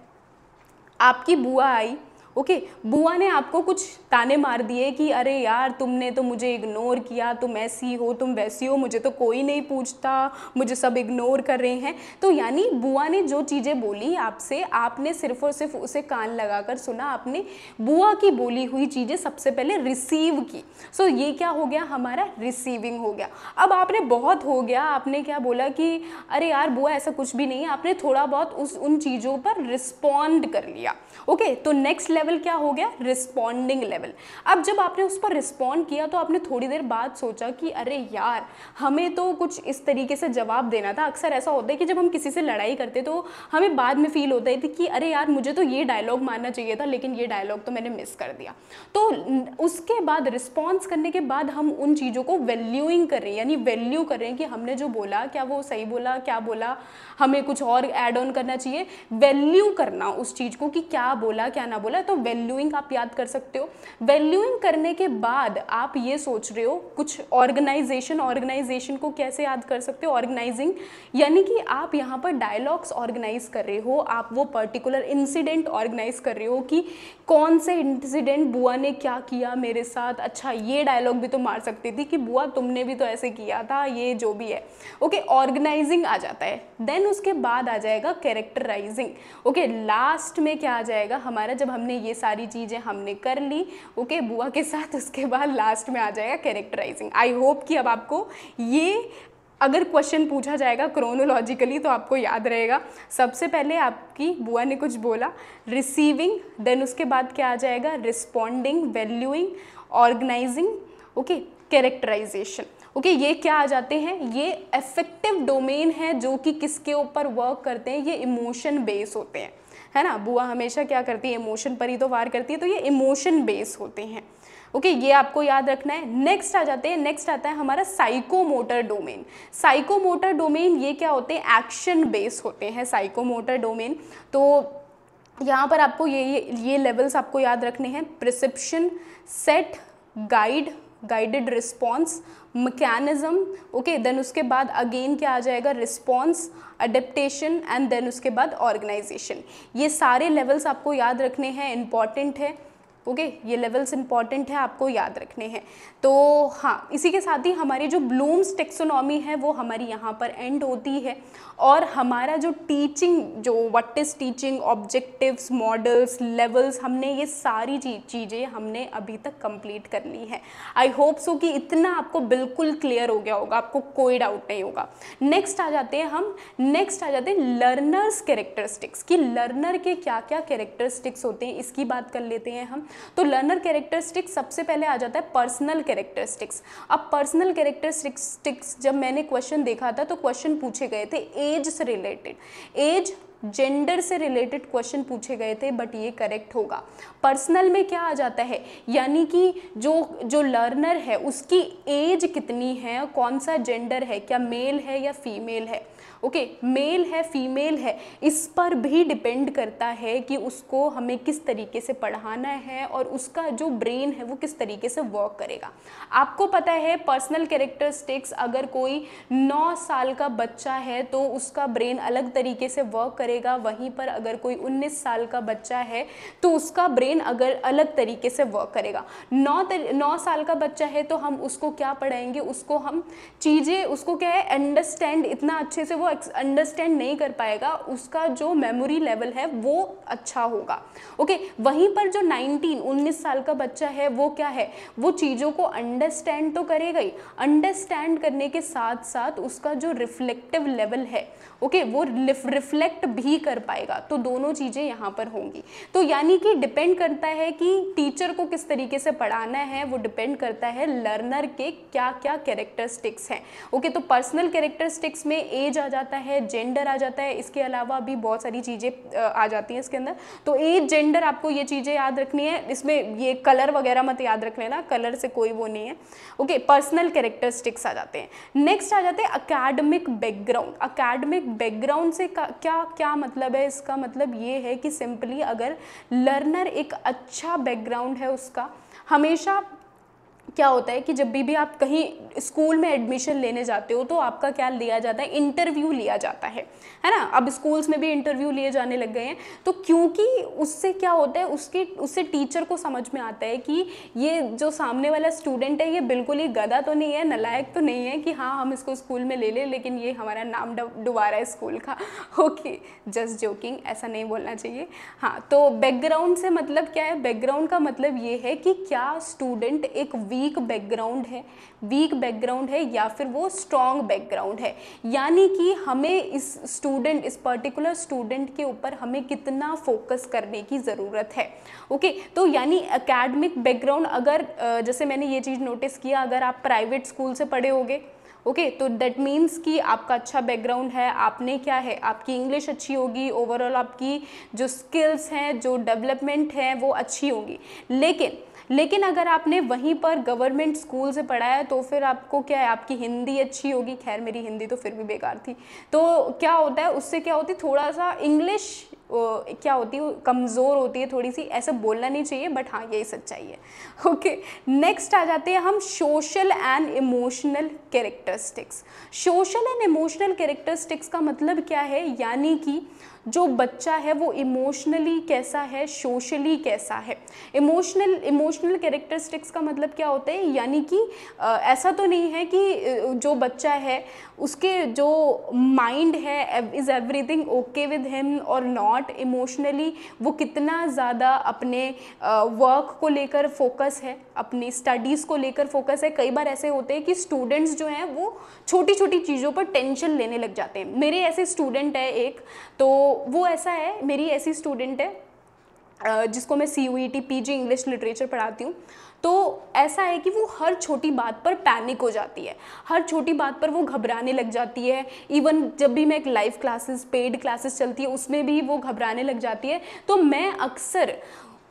आपकी बुआ आई, ओके, बुआ ने आपको कुछ ताने मार दिए कि अरे यार तुमने तो मुझे इग्नोर किया, तुम ऐसी हो, तुम वैसी हो, मुझे तो कोई नहीं पूछता, मुझे सब इग्नोर कर रहे हैं। तो यानी बुआ ने जो चीज़ें बोली आपसे, आपने सिर्फ और सिर्फ उसे कान लगाकर सुना, आपने बुआ की बोली हुई चीज़ें सबसे पहले रिसीव की। सो ये क्या हो गया, हमारा रिसीविंग हो गया। अब आपने बहुत हो गया, आपने क्या बोला कि अरे यार बुआ ऐसा कुछ भी नहीं है, आपने थोड़ा बहुत उन चीज़ों पर रिस्पॉन्ड कर लिया। ओके, तो नेक्स्ट लेवल क्या हो गया, रिस्पॉन्डिंग लेवल। अब जब आपने उस पर रिस्पॉन्ड किया तो आपने थोड़ी देर बाद सोचा कि अरे यार हमें तो कुछ इस तरीके से जवाब देना था। अक्सर ऐसा होता है कि जब हम किसी से लड़ाई करते तो हमें बाद में फील होता है कि अरे यार मुझे तो ये डायलॉग मारना चाहिए था, लेकिन ये डायलॉग तो मैंने मिस कर दिया। तो उसके बाद रिस्पॉन्स करने के बाद हम उन चीज़ों को वैल्यूइंग कर रहे हैं, यानी वैल्यू कर रहे हैं कि हमने जो बोला क्या वो सही बोला, क्या बोला, हमें कुछ और ऐड ऑन करना चाहिए। वैल्यू करना उस चीज़ को कि क्या बोला क्या ना बोला, तो वैल्यूइंग आप याद कर सकते हो। वैल्यूइंग करने के बाद आप ये सोच रहे हो कुछ ऑर्गेनाइजेशन को कैसे याद कर सकते हो, ऑर्गेनाइजिंग, यानी कि आप यहाँ पर डायलॉग्स ऑर्गेनाइज कर रहे हो, आप वो पर्टिकुलर इंसिडेंट ऑर्गेनाइज कर रहे हो कि कौन से इंसिडेंट बुआ ने क्या किया मेरे साथ। अच्छा, ये डायलॉग भी तो मार सकती थी कि बुआ तुमने भी तो ऐसे किया था, ये जो भी है। ओके, ऑर्गेनाइजिंग आ जाता है। देन उसके बाद आ जाएगा कैरेक्टराइजिंग। ओके, लास्ट में क्या आ जाएगा हमारा, जब हमने ये सारी चीज़ें हमने कर ली ओके बुआ के साथ, उसके बाद लास्ट में आ जाएगा कैरेक्टराइजिंग। आई होप कि अब आपको ये अगर क्वेश्चन पूछा जाएगा क्रोनोलॉजिकली तो आपको याद रहेगा। सबसे पहले आपकी बुआ ने कुछ बोला, रिसीविंग, देन उसके बाद क्या आ जाएगा, responding, valuing, organizing, okay, characterization. Okay, ये क्या आ जाते हैं, ये अफेक्टिव डोमेन है जो कि किसके ऊपर वर्क करते हैं, ये इमोशन बेस होते हैं, है ना। बुआ हमेशा क्या करती है, इमोशन पर ही तो वार करती है, तो ये इमोशन बेस होते हैं। ओके, ये आपको याद रखना है। नेक्स्ट आ जाते हैं, नेक्स्ट आता है हमारा साइकोमोटर डोमेन। साइकोमोटर डोमेन ये क्या होते हैं, एक्शन बेस होते हैं साइकोमोटर डोमेन। तो यहाँ पर आपको ये लेवल्स आपको याद रखने हैं, perception, set, guided response, mechanism, okay, then उसके बाद अगेन क्या आ जाएगा, रिस्पॉन्स, अडेप्टेशन, एंड देन उसके बाद ऑर्गेनाइजेशन। ये सारे लेवल्स आपको याद रखने हैं, इंपॉर्टेंट है। ओके, ये लेवल्स इंपॉर्टेंट है, आपको याद रखने हैं। तो हाँ, इसी के साथ ही हमारी जो ब्लूम्स टेक्सोनॉमी है वो हमारी यहाँ पर एंड होती है। और हमारा जो टीचिंग, जो what is teaching, objectives, models, levels, हमने ये सारी चीज़ें हमने अभी तक कंप्लीट कर ली हैं। आई होप सो कि इतना आपको बिल्कुल क्लियर हो गया होगा, आपको कोई डाउट नहीं होगा। नेक्स्ट आ जाते हैं लर्नर्स कैरेक्टरिस्टिक्स, कि लर्नर के क्या क्या कैरेक्टरिस्टिक्स होते हैं, इसकी बात कर लेते हैं हम। तो लर्नर कैरेक्टरिस्टिक्स सबसे पहले आ जाता है पर्सनल कैरेक्टरिस्टिक्स। अब पर्सनल कैरेक्टरिस्टिक्स जब मैंने क्वेश्चन देखा था तो क्वेश्चन पूछे गए थे एज से रिलेटेड, एज जेंडर से रिलेटेड क्वेश्चन पूछे गए थे, बट ये करेक्ट होगा। पर्सनल में क्या आ जाता है, यानी कि जो लर्नर है उसकी एज कितनी है, कौन सा जेंडर है, क्या मेल है या फीमेल है। ओके, मेल है फीमेल है, इस पर भी डिपेंड करता है कि उसको हमें किस तरीके से पढ़ाना है और उसका जो ब्रेन है वो किस तरीके से वर्क करेगा। आपको पता है पर्सनल कैरेक्टरिस्टिक्स, अगर कोई 9 साल का बच्चा है तो उसका ब्रेन अलग तरीके से वर्क करेगा, वहीं पर अगर कोई 19 साल का बच्चा है तो उसका ब्रेन अगर अलग तरीके से वर्क करेगा। 9 साल का बच्चा है तो हम उसको क्या पढ़ाएंगे, उसको हम चीज़ें, उसको क्या है अंडरस्टैंड, इतना अच्छे से वो अंडरस्टैंड नहीं कर पाएगा, उसका जो मेमोरी लेवल है वो अच्छा होगा। ओके, वहीं पर जो 19 साल का बच्चा है वो क्या है, वो चीज़ों को अंडरस्टैंड तो करेगा ही, अंडरस्टैंड करने के साथ साथ उसका जो रिफ्लेक्टिव लेवल है, ओके, वो रिफ्लेक्ट भी कर पाएगा। तो दोनों चीज़ें यहाँ पर होंगी। तो यानी कि डिपेंड करता है कि टीचर को किस तरीके से पढ़ाना है, वो डिपेंड करता है लर्नर के क्या क्या कैरेक्टरिस्टिक्स हैं। ओके, तो पर्सनल कैरेक्टरिस्टिक्स में एज आ जाता है, जेंडर आ जाता है, इसके अलावा भी बहुत सारी चीज़ें आ जाती हैं इसके अंदर। तो एज, जेंडर, आपको ये चीज़ें याद रखनी है, इसमें ये कलर वगैरह मत याद रख लेना, कलर से कोई वो नहीं है। ओके, पर्सनल कैरेक्टरिस्टिक्स आ जाते हैं। नेक्स्ट आ जाते हैं अकेडमिक बैकग्राउंड। अकेडमिक बैकग्राउंड से क्या क्या मतलब है, इसका मतलब ये है कि सिंपली अगर लर्नर एक अच्छा बैकग्राउंड है उसका, हमेशा क्या होता है कि जब भी आप कहीं स्कूल में एडमिशन लेने जाते हो तो आपका क्या लिया जाता है, इंटरव्यू लिया जाता है ना। अब स्कूल्स में भी इंटरव्यू लिए जाने लग गए हैं। तो क्योंकि उससे क्या होता है, उससे टीचर को समझ में आता है कि ये जो सामने वाला स्टूडेंट है ये बिल्कुल ही गधा तो नहीं है, नालायक तो नहीं है कि हाँ हम इसको स्कूल में ले लें लेकिन ये हमारा नाम डुबा रहा है स्कूल का। ओके, जस्ट जोकिंग, ऐसा नहीं बोलना चाहिए। हाँ, तो बैकग्राउंड से मतलब क्या है, बैकग्राउंड का मतलब ये है कि क्या स्टूडेंट एक वीक बैकग्राउंड है या फिर वो स्ट्रॉन्ग बैकग्राउंड है। यानी कि हमें इस पर्टिकुलर स्टूडेंट के ऊपर हमें कितना फोकस करने की ज़रूरत है। ओके, तो यानी एकेडमिक बैकग्राउंड, अगर जैसे मैंने ये चीज़ नोटिस किया, अगर आप प्राइवेट स्कूल से पढ़े होगे, ओके, तो दैट मीन्स कि आपका अच्छा बैकग्राउंड है, आपने क्या है, आपकी इंग्लिश अच्छी होगी, ओवरऑल आपकी जो स्किल्स हैं, जो डेवलपमेंट है वो अच्छी होगी। लेकिन अगर आपने वहीं पर गवर्नमेंट स्कूल से पढ़ा है तो फिर आपको क्या है, आपकी हिंदी अच्छी होगी, खैर मेरी हिंदी तो फिर भी बेकार थी, तो क्या होता है उससे क्या होती है, थोड़ा सा इंग्लिश क्या होती है, कमज़ोर होती है थोड़ी सी, ऐसा बोलना नहीं चाहिए बट हाँ यही सच्चाई है। ओके, नेक्स्ट आ जाते हैं हम social and emotional characteristics. Social and emotional characteristics का मतलब क्या है, यानी कि जो बच्चा है वो इमोशनली कैसा है, सोशली कैसा है। इमोशनल कैरेक्टरिस्टिक्स का मतलब क्या होता है, यानी कि ऐसा तो नहीं है कि जो बच्चा है उसके जो माइंड है is everything okay with him और नॉट, इमोशनली वो कितना ज़्यादा अपने वर्क को लेकर फोकस है, अपनी स्टडीज़ को लेकर फोकस है। कई बार ऐसे होते हैं कि स्टूडेंट्स जो हैं वो छोटी छोटी चीज़ों पर टेंशन लेने लग जाते हैं। मेरे ऐसे स्टूडेंट है एक, तो वो ऐसा है, मेरी ऐसी स्टूडेंट है जिसको मैं CUET PG इंग्लिश लिटरेचर पढ़ाती हूँ। तो ऐसा है कि वो हर छोटी बात पर पैनिक हो जाती है, हर छोटी बात पर वो घबराने लग जाती है। इवन जब भी मैं एक लाइव क्लासेस, पेड क्लासेस चलती है उसमें भी वो घबराने लग जाती है। तो मैं अक्सर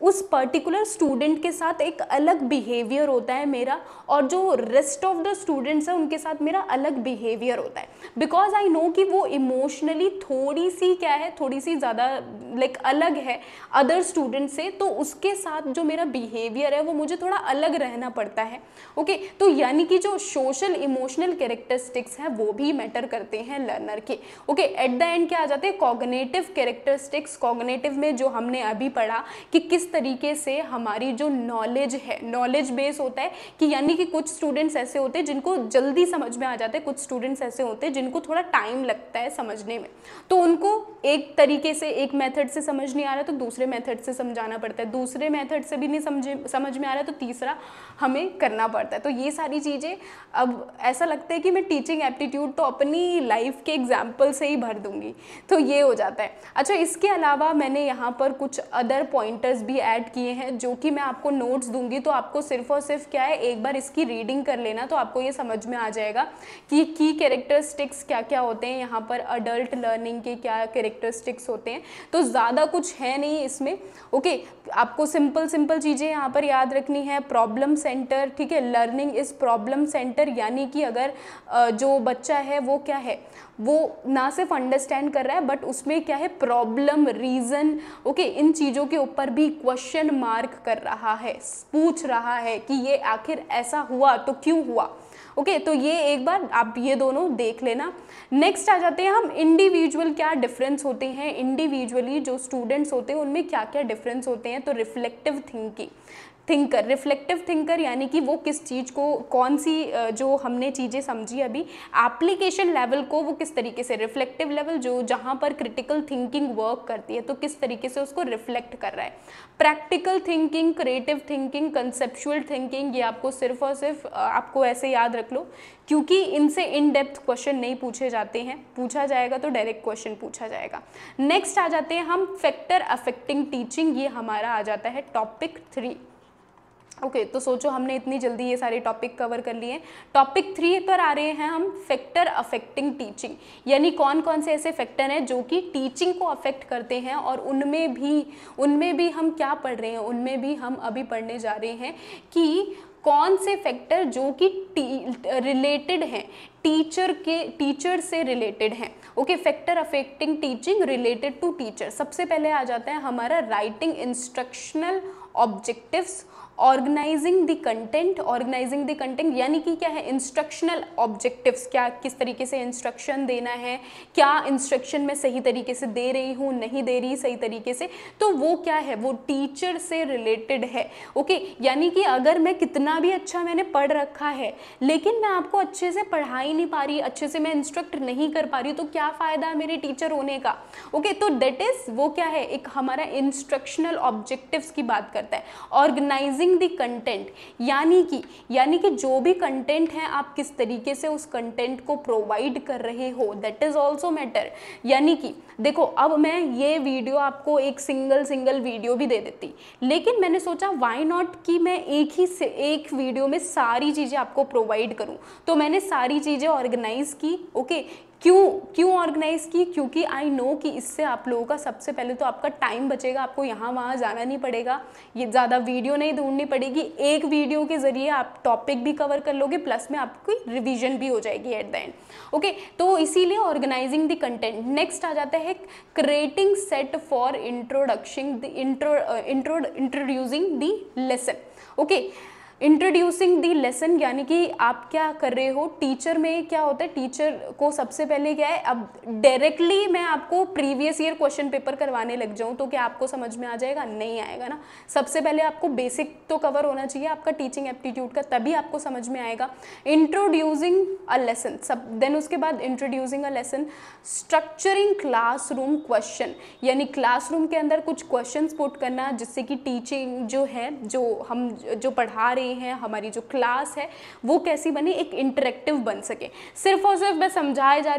उस पर्टिकुलर स्टूडेंट के साथ एक अलग बिहेवियर होता है मेरा, और जो रेस्ट ऑफ द स्टूडेंट्स हैं उनके साथ मेरा अलग बिहेवियर होता है, बिकॉज आई नो कि वो इमोशनली थोड़ी सी क्या है, थोड़ी सी ज़्यादा लाइक अलग है अदर स्टूडेंट से, तो उसके साथ जो मेरा बिहेवियर है वो मुझे थोड़ा अलग रहना पड़ता है। ओके, तो यानी कि जो सोशल इमोशनल कैरेक्टरिस्टिक्स हैं वो भी मैटर करते हैं लर्नर के। ओके, एट द एंड क्या आ जाते हैं, कॉग्निटिव कैरेक्टरिस्टिक्स। कॉग्निटिव में जो हमने अभी पढ़ा कि किस तरीके से हमारी जो नॉलेज है, नॉलेज बेस होता है कि यानी कि कुछ स्टूडेंट्स ऐसे होते हैं जिनको जल्दी समझ में आ जाते हैं, कुछ स्टूडेंट्स ऐसे होते हैं जिनको थोड़ा टाइम लगता है समझने में, तो उनको एक तरीके से, एक मेथड से समझ नहीं आ रहा तो दूसरे मेथड से समझाना पड़ता है, दूसरे मेथड से भी नहीं समझ में आ रहा तो तीसरा हमें करना पड़ता है। तो ये सारी चीज़ें, अब ऐसा लगता है कि मैं टीचिंग एप्टीट्यूड तो अपनी लाइफ के एग्जाम्पल से ही भर दूंगी, तो ये हो जाता है। अच्छा, इसके अलावा मैंने यहाँ पर कुछ अदर पॉइंटर्स भी ऐड किए हैं जो कि मैं आपको नोट्स दूंगी, तो आपको सिर्फ और सिर्फ क्या है, एक बार इसकी रीडिंग कर लेना तो आपको ये समझ में आ जाएगा कि की कैरेक्टरिस्टिक्स क्या क्या होते हैं, यहाँ पर अडल्ट लर्निंग के क्या कैरेक्टरिस्टिक्स होते हैं। तो ज़्यादा कुछ है नहीं इसमें। ओके, आपको सिंपल सिंपल चीज़ें यहाँ पर याद रखनी है। प्रॉब्लम सेंटर, ठीक है, लर्निंग इज प्रॉब्लम सेंटर, यानी कि अगर जो बच्चा है वो क्या है, वो ना सिर्फ अंडरस्टैंड कर रहा है बट उसमें क्या है, प्रॉब्लम, रीज़न, ओके, इन चीज़ों के ऊपर भी क्वेश्चन मार्क कर रहा है, पूछ रहा है कि ये आखिर ऐसा हुआ तो क्यों हुआ। ओके, तो ये एक बार आप ये दोनों देख लेना। नेक्स्ट आ जाते हैं हम इंडिविजुअल, क्या डिफरेंस होते हैं इंडिविजुअली जो स्टूडेंट्स होते हैं उनमें क्या क्या डिफरेंस होते हैं। तो रिफ्लेक्टिव थिंकर, रिफ्लेक्टिव थिंकर यानी कि वो किस चीज़ को, कौन सी जो हमने चीज़ें समझी अभी, एप्लीकेशन लेवल को वो किस तरीके से, रिफ्लेक्टिव लेवल जो जहाँ पर क्रिटिकल थिंकिंग वर्क करती है तो किस तरीके से उसको रिफ्लेक्ट कर रहा है। Practical thinking, creative thinking, conceptual thinking, ये आपको सिर्फ और सिर्फ आपको ऐसे याद रख लो क्योंकि इनसे इन डेप्थ क्वेश्चन नहीं पूछे जाते हैं, पूछा जाएगा तो डायरेक्ट क्वेश्चन पूछा जाएगा। नेक्स्ट आ जाते हैं हम फैक्टर अफेक्टिंग टीचिंग, ये हमारा आ जाता है टॉपिक 3। ओके, तो सोचो हमने इतनी जल्दी ये सारे टॉपिक कवर कर लिए। टॉपिक 3 पर आ रहे हैं हम, फैक्टर अफेक्टिंग टीचिंग, यानी कौन कौन से ऐसे फैक्टर हैं जो कि टीचिंग को अफेक्ट करते हैं और उनमें भी हम क्या पढ़ रहे हैं, उनमें भी हम अभी पढ़ने जा रहे हैं कि कौन से फैक्टर जो कि रिलेटेड हैं, टीचर से रिलेटेड हैं। Okay, factor affecting teaching related to teacher. सबसे पहले आ जाता है हमारा writing instructional objectives, organizing the content यानी कि क्या है, इंस्ट्रक्शनल ऑब्जेक्टिव्स, क्या किस तरीके से इंस्ट्रक्शन देना है, क्या इंस्ट्रक्शन मैं सही तरीके से दे रही हूँ, नहीं दे रही सही तरीके से, तो वो क्या है, वो टीचर से रिलेटेड है। ओके, यानी कि अगर मैं कितना भी अच्छा मैंने पढ़ रखा है लेकिन मैं आपको अच्छे से पढ़ा ही नहीं पा रही, अच्छे से मैं इंस्ट्रक्ट नहीं कर पा रही, तो क्या फ़ायदा है मेरे टीचर होने का। ओके, तो दैट इज़ वो क्या है, एक हमारा इंस्ट्रक्शनल ऑब्जेक्टिव्स की बात करता है। ऑर्गेनाइजिंग द कंटेंट यानी कि जो भी कंटेंट है आप किस तरीके से उस कंटेंट को प्रोवाइड कर रहे हो, दैट इज ऑल्सो मैटर। यानी कि देखो, अब मैं ये वीडियो आपको एक सिंगल वीडियो भी दे देती, लेकिन मैंने सोचा व्हाई नॉट कि मैं एक वीडियो में सारी चीज़ें आपको प्रोवाइड करूं, तो मैंने सारी चीज़ें ऑर्गेनाइज की। ओके, क्यों ऑर्गेनाइज की, क्योंकि आई नो कि इससे आप लोगों का सबसे पहले तो आपका टाइम बचेगा, आपको यहाँ वहाँ जाना नहीं पड़ेगा, ये ज़्यादा वीडियो नहीं ढूंढनी पड़ेगी, एक वीडियो के ज़रिए आप टॉपिक भी कवर कर लोगे, प्लस में आपकी रिवीजन भी हो जाएगी एट द एंड। ओके, तो इसीलिए ऑर्गेनाइजिंग द कंटेंट। नेक्स्ट आ जाता है creating set for introducing the lesson. Okay, introducing the lesson यानी कि आप क्या कर रहे हो, टीचर में क्या होता है, टीचर को सबसे पहले क्या है, अब डायरेक्टली मैं आपको प्रीवियस ईयर क्वेश्चन पेपर करवाने लग जाऊं तो क्या आपको समझ में आ जाएगा, नहीं आएगा ना। सबसे पहले आपको बेसिक तो कवर होना चाहिए आपका टीचिंग एप्टीट्यूड का, तभी आपको समझ में आएगा। इंट्रोड्यूसिंग अ लेसन, सब देन उसके बाद introducing a lesson. Structuring classroom question, यानी क्लासरूम के अंदर कुछ क्वेश्चंस पुट करना जिससे कि टीचिंग जो है, जो पढ़ा रहे हैं, हमारी जो क्लास है वो कैसी बने, एक इंटरेक्टिव बन सके। सिर्फ और सिर्फ मैं समझाए जा